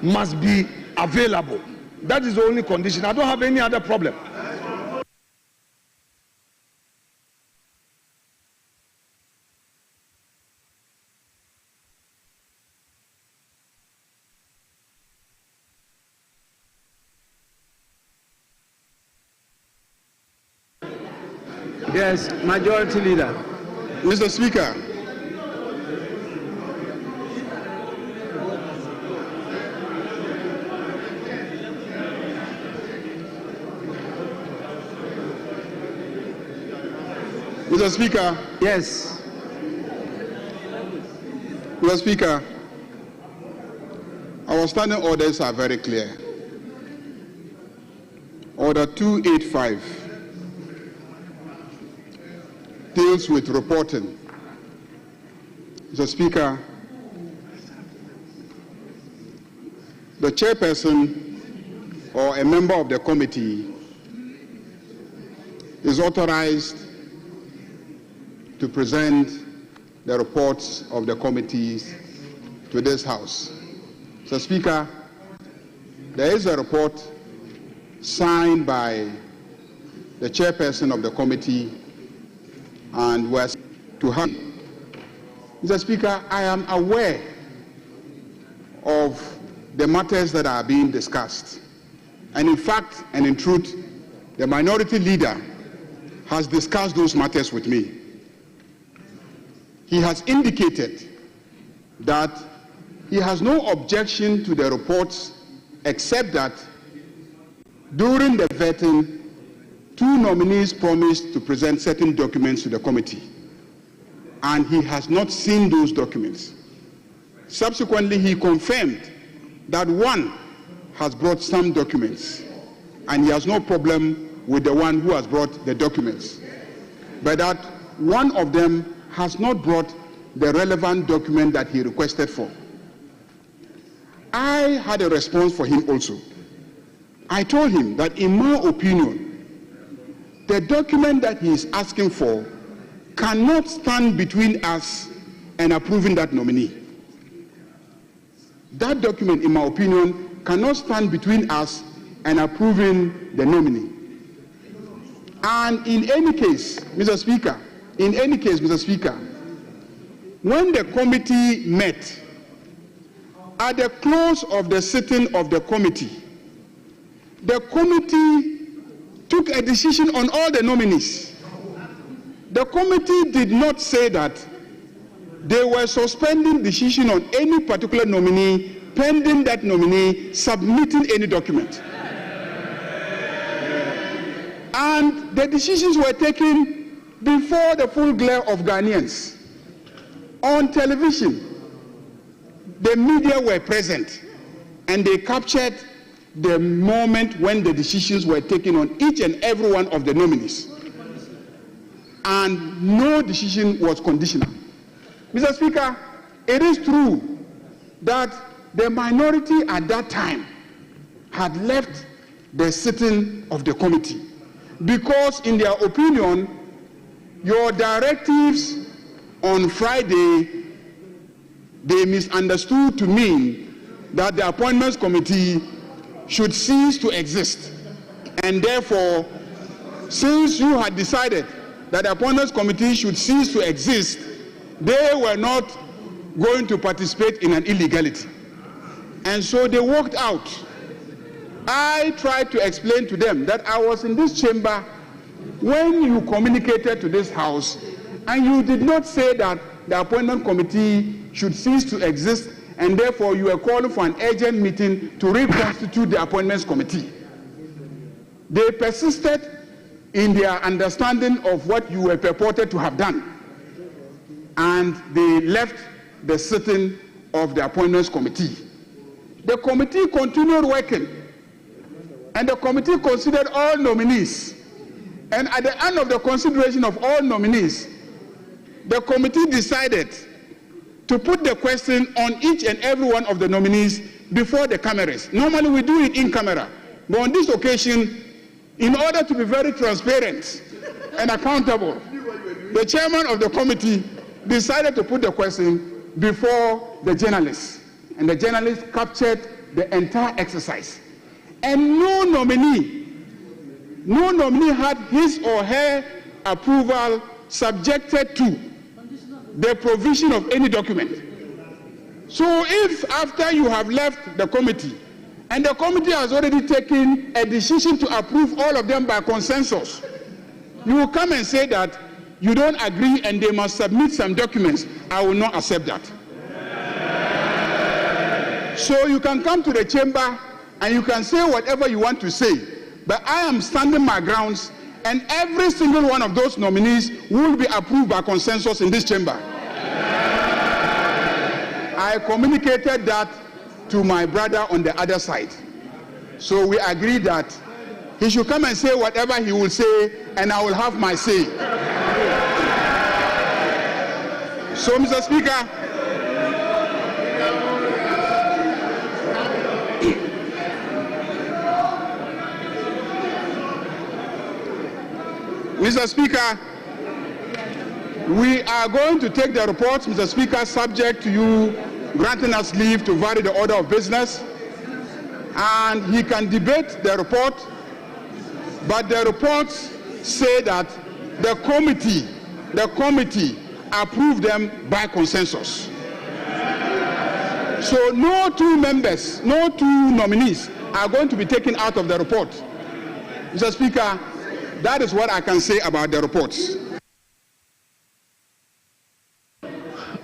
must be available. That is the only condition. I don't have any other problem. Yes, Majority Leader. Mr. Speaker, Mr. Speaker. Yes. Mr. Speaker, our standing orders are very clear. Order 285 deals with reporting. Mr. Speaker, the chairperson or a member of the committee is authorized to present the reports of the committees to this House. So, Speaker, there is a report signed by the chairperson of the committee and was to have. Mr. Speaker, I am aware of the matters that are being discussed. And in fact, and in truth, the minority leader has discussed those matters with me. He has indicated that he has no objection to the reports except that during the vetting, 2 nominees promised to present certain documents to the committee, and he has not seen those documents. Subsequently, he confirmed that 1 has brought some documents, and he has no problem with the one who has brought the documents, but that 1 of them has not brought the relevant document that he requested for. I had a response for him also. I told him that in my opinion, the document that he is asking for cannot stand between us and approving that nominee. That document, in my opinion, cannot stand between us and approving the nominee. And in any case, Mr. Speaker, when the committee met, at the close of the sitting of the committee took a decision on all the nominees. The committee did not say that they were suspending decision on any particular nominee pending that nominee submitting any document. And the decisions were taken before the full glare of Ghanaians. On television, the media were present, and they captured the moment when the decisions were taken on each and every one of the nominees. And no decision was conditional. Mr. Speaker, it is true that the minority at that time had left the sitting of the committee because, in their opinion, your directives on Friday, they misunderstood to mean that the appointments committee should cease to exist. And therefore, since you had decided that the appointments committee should cease to exist, they were not going to participate in an illegality. And so they walked out. I tried to explain to them that I was in this chamber when you communicated to this House, and you did not say that the appointment committee should cease to exist, and therefore you were calling for an urgent meeting to reconstitute the appointments committee. They persisted in their understanding of what you were purported to have done, and they left the sitting of the appointments committee. The committee continued working, and the committee considered all nominees. And at the end of the consideration of all nominees, the committee decided to put the question on each and every one of the nominees before the cameras. Normally we do it in camera, but on this occasion, in order to be very transparent and accountable, the chairman of the committee decided to put the question before the journalists, and the journalists captured the entire exercise. And no nominee had his or her approval subjected to the provision of any document. So if after you have left the committee, and the committee has already taken a decision to approve all of them by consensus, you will come and say that you don't agree and they must submit some documents, I will not accept that. So you can come to the chamber and you can say whatever you want to say, but I am standing my grounds, and every single one of those nominees will be approved by consensus in this chamber. I communicated that to my brother on the other side. So we agreed that he should come and say whatever he will say, and I will have my say. So, Mr. Speaker, Mr. Speaker, we are going to take the report, Mr. Speaker, subject to you granting us leave to vary the order of business. And he can debate the report, but the reports say that the committee approved them by consensus. So no two members, no two nominees are going to be taken out of the report. Mr. Speaker, that is what I can say about the reports.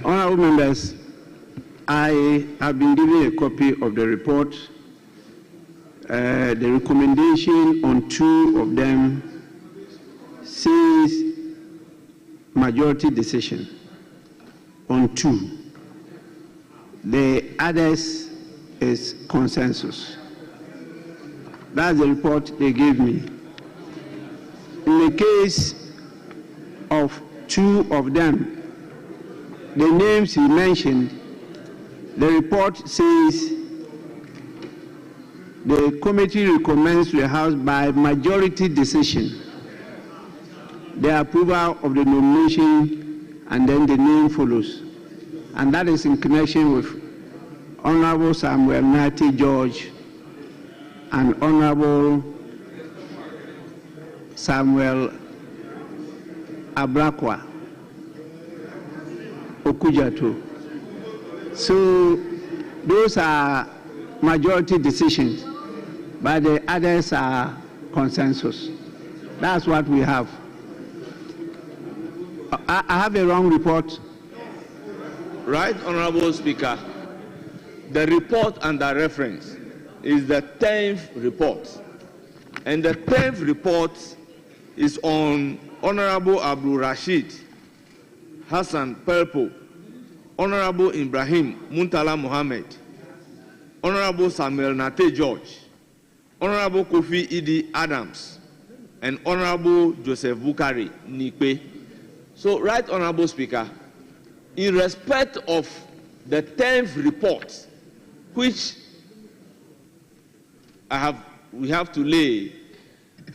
Honorable members, I have been given a copy of the report. The recommendation on two of them says majority decision on two. The others is consensus. That's the report they gave me. In the case of two of them, the names he mentioned, the report says the committee recommends to the House by majority decision the approval of the nomination, and then the name follows. And that is in connection with Honorable Samuel Nate George and Honorable Samuel Ablakwa Okujeto. So those are majority decisions, but the others are consensus. That's what we have. I have a wrong report. Right, Honorable Speaker. The report under reference is the 10th report. And the 10th report is on Honorable Abdul Rashid Hassan Pelpo, Honorable Ibrahim Muntala Mohammed, Honorable Samuel Nate George, Honorable Kofi Idi Adams, and Honorable Joseph Bukari Nikpe. So, right, Honorable Speaker, in respect of the 10th report, which we have to lay,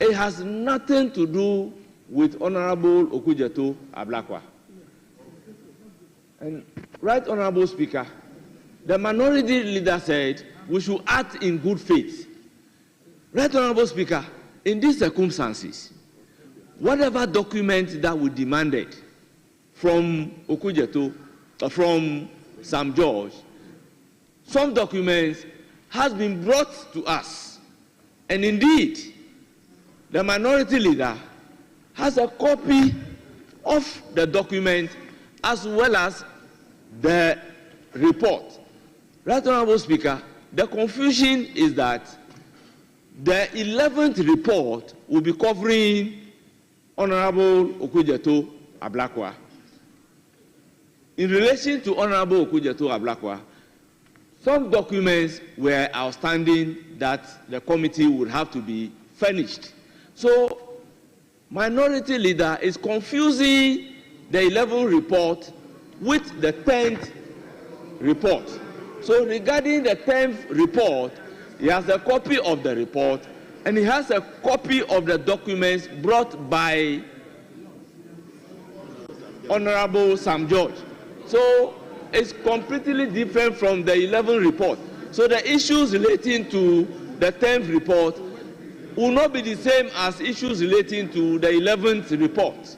it has nothing to do with Honorable Okujeto Ablakwa. And right, Honorable Speaker, the minority leader said we should act in good faith. Right, Honorable Speaker, in these circumstances, whatever document that we demanded from Okujeto, from Sam George, some documents has been brought to us. And indeed, the minority leader has a copy of the document as well as the report. Right, Honorable Speaker, the confusion is that the 11th report will be covering Honorable Okujeto Ablakwa. In relation to Honorable Okujeto Ablakwa, some documents were outstanding that the committee would have to be furnished. So, minority leader is confusing the 11th report with the 10th report. So, regarding the 10th report, he has a copy of the report and he has a copy of the documents brought by Honorable Sam George. So, it's completely different from the 11th report. So, the issues relating to the 10th report will not be the same as issues relating to the 11th report.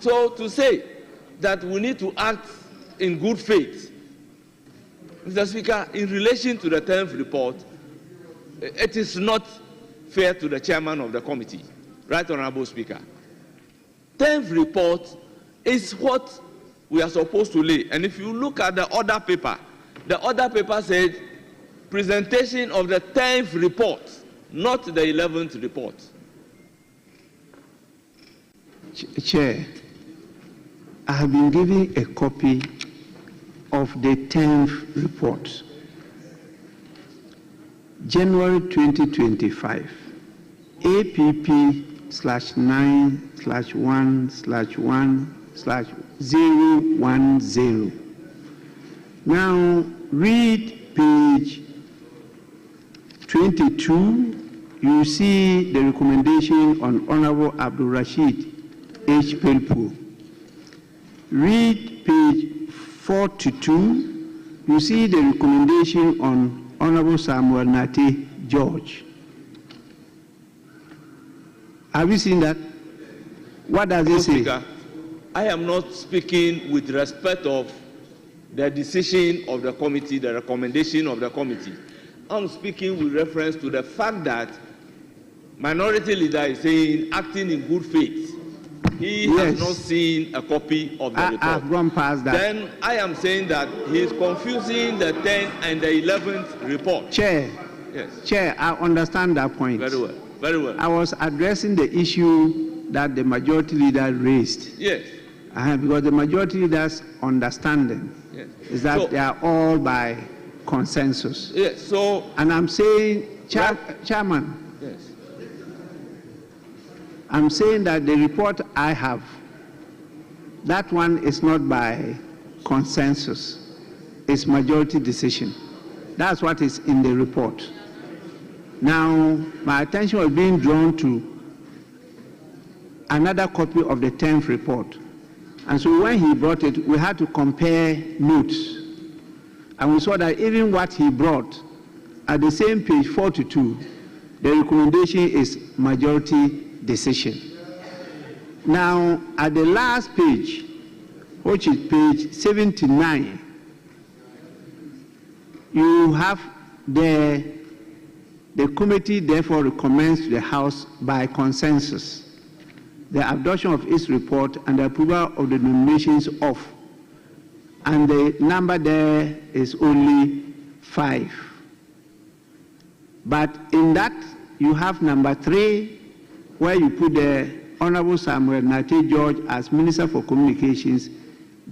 So, to say that we need to act in good faith, Mr. Speaker, in relation to the 10th report, it is not fair to the chairman of the committee. Right, Honorable Speaker. 10th report is what we are supposed to lay. And if you look at the other paper said presentation of the 10th report, not the 11th report. Chair, I have been given a copy of the 10th report. January 2025, APP/9/1/1/010. Now read page 22 you see the recommendation on Honorable Abdul Rashid H. Pelpu. Read page 42, you see the recommendation on Honorable Samuel Nate George. Have you seen that? What does it say? Speaker, I am not speaking with respect of the decision of the committee, the recommendation of the committee. I'm speaking with reference to the fact that Minority Leader is saying, acting in good faith, he has not seen a copy of the report. I've gone past that. Then I am saying that he is confusing the 10th and the 11th report. Chair, yes. Chair, I understand that point. Very well, very well. I was addressing the issue that the Majority Leader raised. Yes. Because the Majority Leader's understanding is that they are all by consensus. Yes, so... And I'm saying, Chairman, yes. I'm saying that the report I have, that one is not by consensus. It's majority decision. That's what is in the report. Now, my attention was being drawn to another copy of the 10th report. And so when he brought it, we had to compare notes. And we saw that even what he brought, at the same page 42, the recommendation is majority decision. Now, at the last page, which is page 79, you have the committee therefore recommends to the House by consensus the adoption of its report and the approval of the nominations of, and the number there is only 5. But in that, you have number 3, where you put the Honorable Samuel Nate George as Minister for Communications,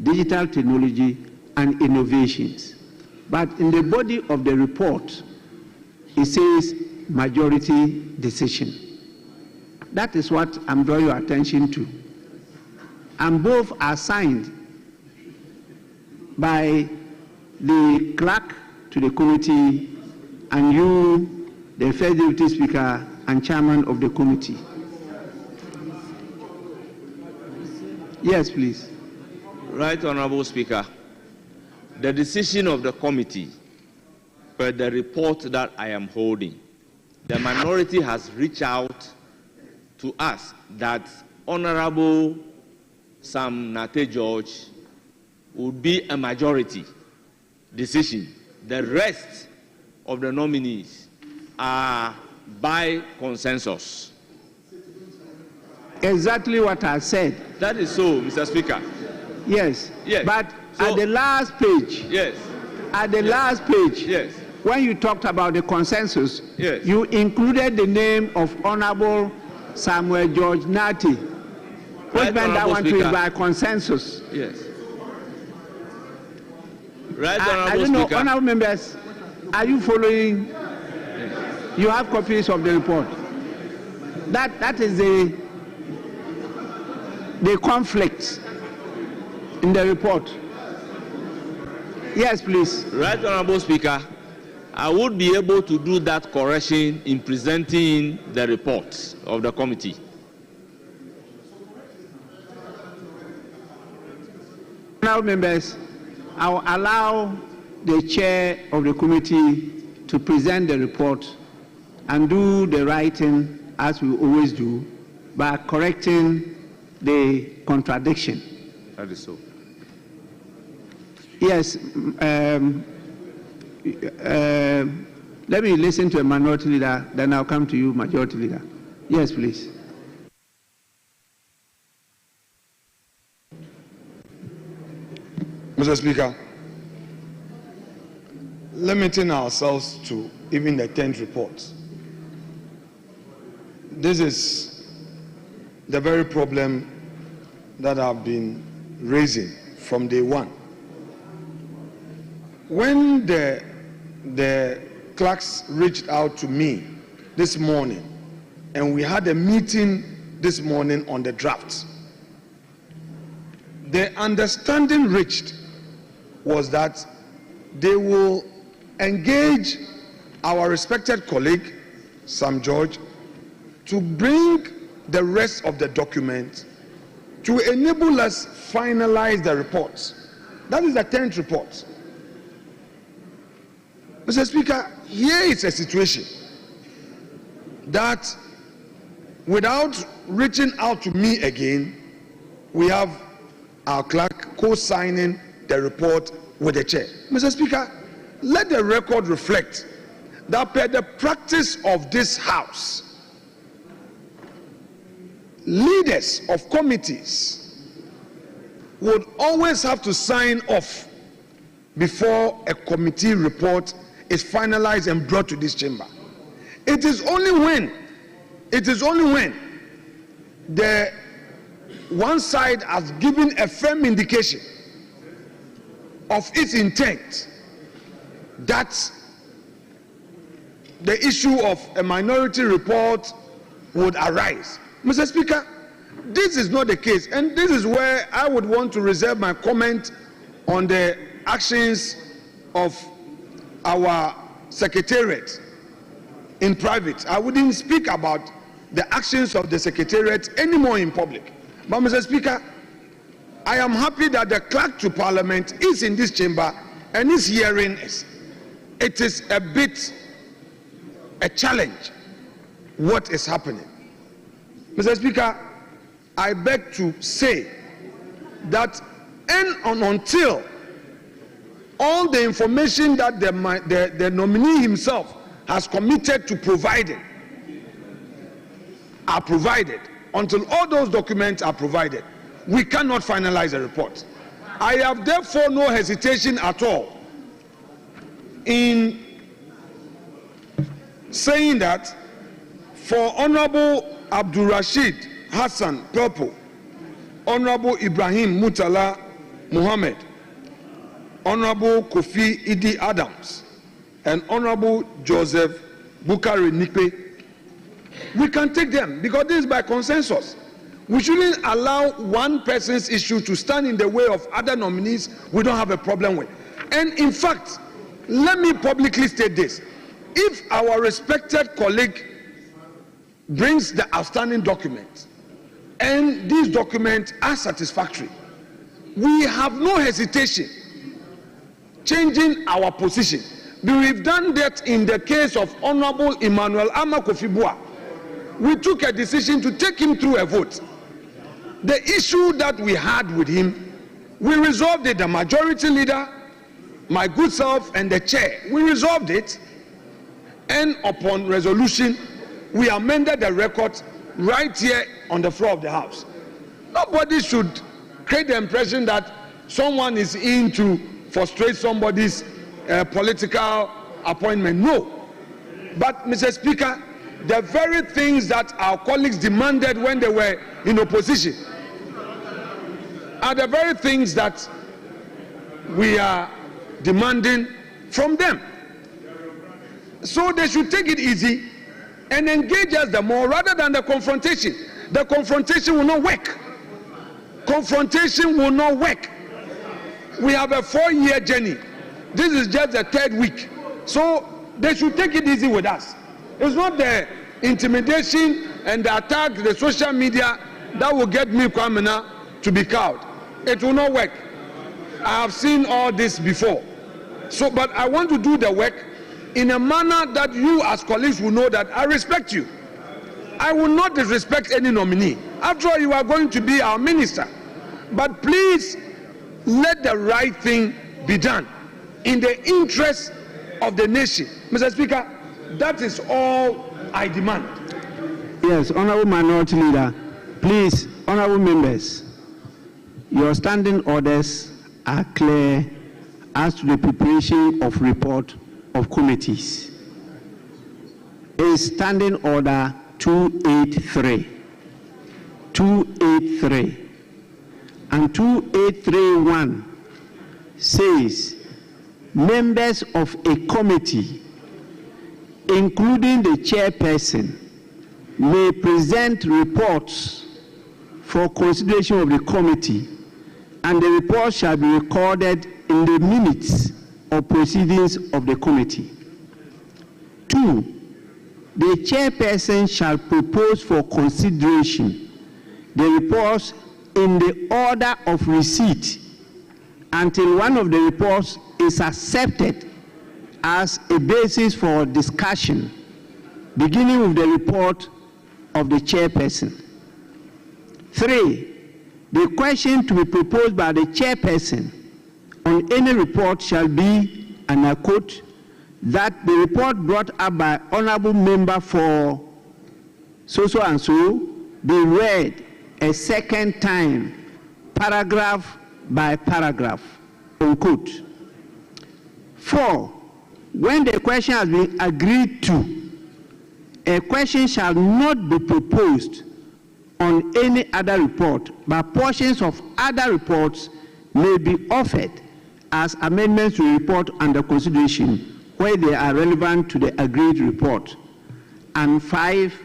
Digital Technology and Innovations. But in the body of the report, it says majority decision. That is what I'm drawing your attention to. And both are signed by the clerk to the committee and you, the First Deputy Speaker and Chairman of the committee. Yes, please. Right, Honorable Speaker. The decision of the committee, per the report that I am holding, the minority has reached out to us that Honorable Sam Nate George would be a majority decision. The rest of the nominees are by consensus. Exactly what I said. That is so, Mr. Speaker. Yes. Yes. But so, at the last page, yes. At the last page, yes. When you talked about the consensus, yes. You included the name of Honorable Samuel George Nate, which right, meant that one Speaker. to be by consensus. Yes. Right, I don't know, Speaker. honorable members, are you following? Yes. You have copies of the report. That is the conflict in the report. Yes, please. Right, Honorable Speaker. I would be able to do that correction in presenting the report of the committee. Honorable members, I will allow the chair of the committee to present the report and do the writing as we always do by correcting the contradiction. That is so. Yes. Let me listen to a minority leader, then I'll come to you, majority leader. Yes, please. Mr. Speaker, limiting ourselves to even the 10th report. This is the very problem that I've been raising from day one. When the clerks reached out to me this morning, and we had a meeting this morning on the draft, the understanding reached was that they will engage our respected colleague, Sam George, to bring the rest of the documents to enable us finalize the reports. That is the 10th report. Mr. Speaker, here is a situation that without reaching out to me again, we have our clerk co-signing the report with the chair. Mr. Speaker, let the record reflect that per the practice of this House, leaders of committees would always have to sign off before a committee report is finalized and brought to this chamber. It is only when the one side has given a firm indication of its intent that the issue of a minority report would arise. Mr. Speaker, this is not the case, and this is where I would want to reserve my comment on the actions of our secretariat in private. I wouldn't speak about the actions of the secretariat anymore in public. But Mr. Speaker, I am happy that the clerk to Parliament is in this chamber and is hearing us. It is a bit a challenge what is happening. Mr. Speaker, I beg to say that until all the information that the nominee himself has committed to providing are provided, until all those documents are provided, we cannot finalize a report. I have therefore no hesitation at all in saying that for Honorable Abdul Rashid Hassan Purple, Honorable Ibrahim Mutala Muhammad, Honorable Kofi Idi Adams, and Honorable Joseph Bukari Nikpe, we can take them because this is by consensus. We shouldn't allow one person's issue to stand in the way of other nominees we don't have a problem with. And in fact, let me publicly state this. If our respected colleague brings the outstanding documents and these documents are satisfactory, we have no hesitation changing our position. We've done that in the case of Honorable Emmanuel Amakofibua. We took a decision to take him through a vote. The issue that we had with him, we resolved it. The majority leader, my good self, and the chair, we resolved it. And upon resolution, we amended the record right here on the floor of the House. Nobody should create the impression that someone is in to frustrate somebody's political appointment. No. But, Mr. Speaker, the very things that our colleagues demanded when they were in opposition are the very things that we are demanding from them. So they should take it easy and engage us the more rather than the confrontation. The confrontation will not work. Confrontation will not work. We have a 4-year journey. This is just the 3rd week. So they should take it easy with us. It's not the intimidation and the attack, the social media that will get me, Kwamena, to be cowed. It will not work. I have seen all this before. So, but I want to do the work in a manner that you as colleagues will know that I respect you. I will not disrespect any nominee. After all, you are going to be our minister. But please, let the right thing be done in the interest of the nation. Mr. Speaker, that is all I demand. Yes, Honorable Minority Leader, please, Honorable Members, your standing orders are clear as to the preparation of report of committees. Is Standing Order 283. 283. And 2831 says, members of a committee, including the chairperson, may present reports for consideration of the committee, and the report shall be recorded in the minutes of proceedings of the committee. 2. the chairperson shall propose for consideration the reports in the order of receipt until one of the reports is accepted as a basis for discussion, beginning with the report of the chairperson. 3, the question to be proposed by the chairperson on any report shall be, and I quote, that the report brought up by honorable member for so and so be read a second time, paragraph by paragraph, unquote. 4, when the question has been agreed to, a question shall not be proposed on any other report, but portions of other reports may be offered as amendments to the report under consideration where they are relevant to the agreed report. And 5,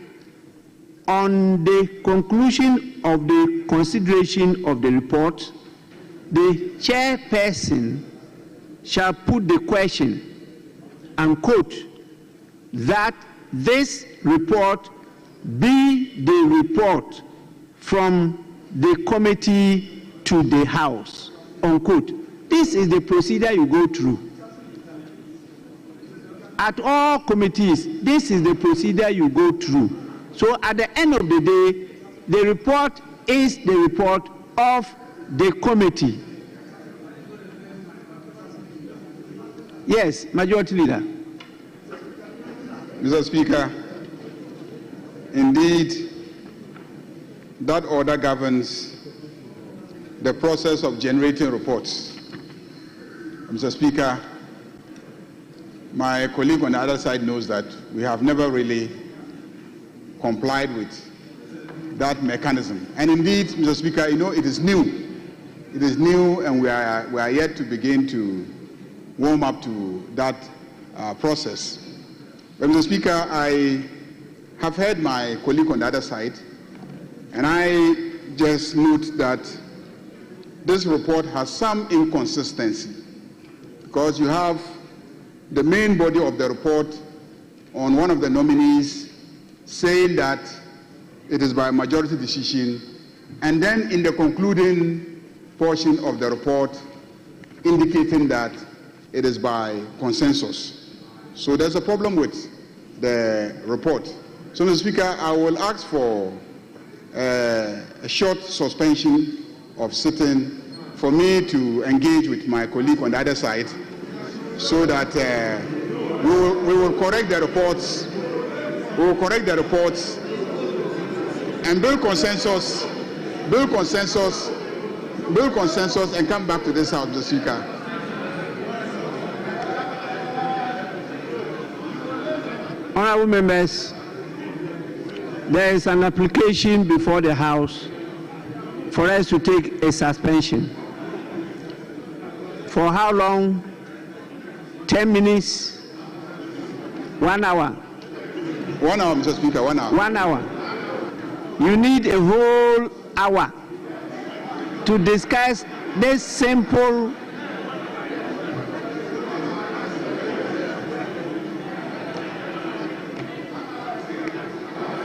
on the conclusion of the consideration of the report, the chairperson shall put the question, and quote, that this report be the report from the committee to the House, unquote. This is the procedure you go through. At all committees, this is the procedure you go through. So at the end of the day, the report is the report of the committee. Yes, Majority Leader. Mr. Speaker, indeed, that order governs the process of generating reports. Mr. Speaker, my colleague on the other side knows that we have never really complied with that mechanism. And indeed, Mr. Speaker, you know, it is new. It is new, and we are yet to begin to warm up to that process. But Mr. Speaker, I have heard my colleague on the other side, and I just note that this report has some inconsistency, because you have the main body of the report on one of the nominees saying that it is by majority decision, and then in the concluding portion of the report indicating that it is by consensus. So there's a problem with the report. So, Mr. Speaker, I will ask for a short suspension of sitting for me to engage with my colleague on the other side, so that we will correct the reports. We will correct the reports and build consensus, and come back to this House, Mr. Speaker. Honorable members, there is an application before the House for us to take a suspension. For how long? 10 minutes? 1 hour? 1 hour, Mr. Speaker, 1 hour. 1 hour. You need a whole hour to discuss this simple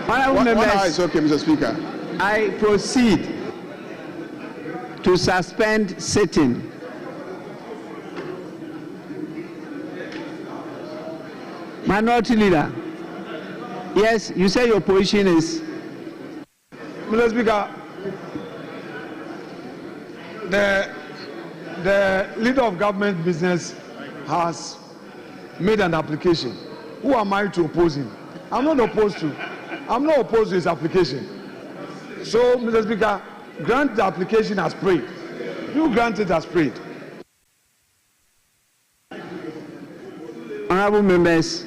Honorable members, 1 hour is okay, Mr. Speaker. I proceed to suspend sitting. Minority Leader. Yes, you say your position is. Mr. Speaker, the leader of government business has made an application. Who am I to oppose him? I'm not opposed to his application. So, Mr. Speaker, grant the application as prayed. You grant it as prayed. Honorable members,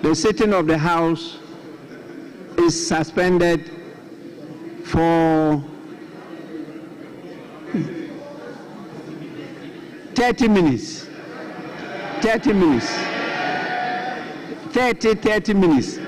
the sitting of the House is suspended for 30 minutes. 30 minutes. 30 minutes.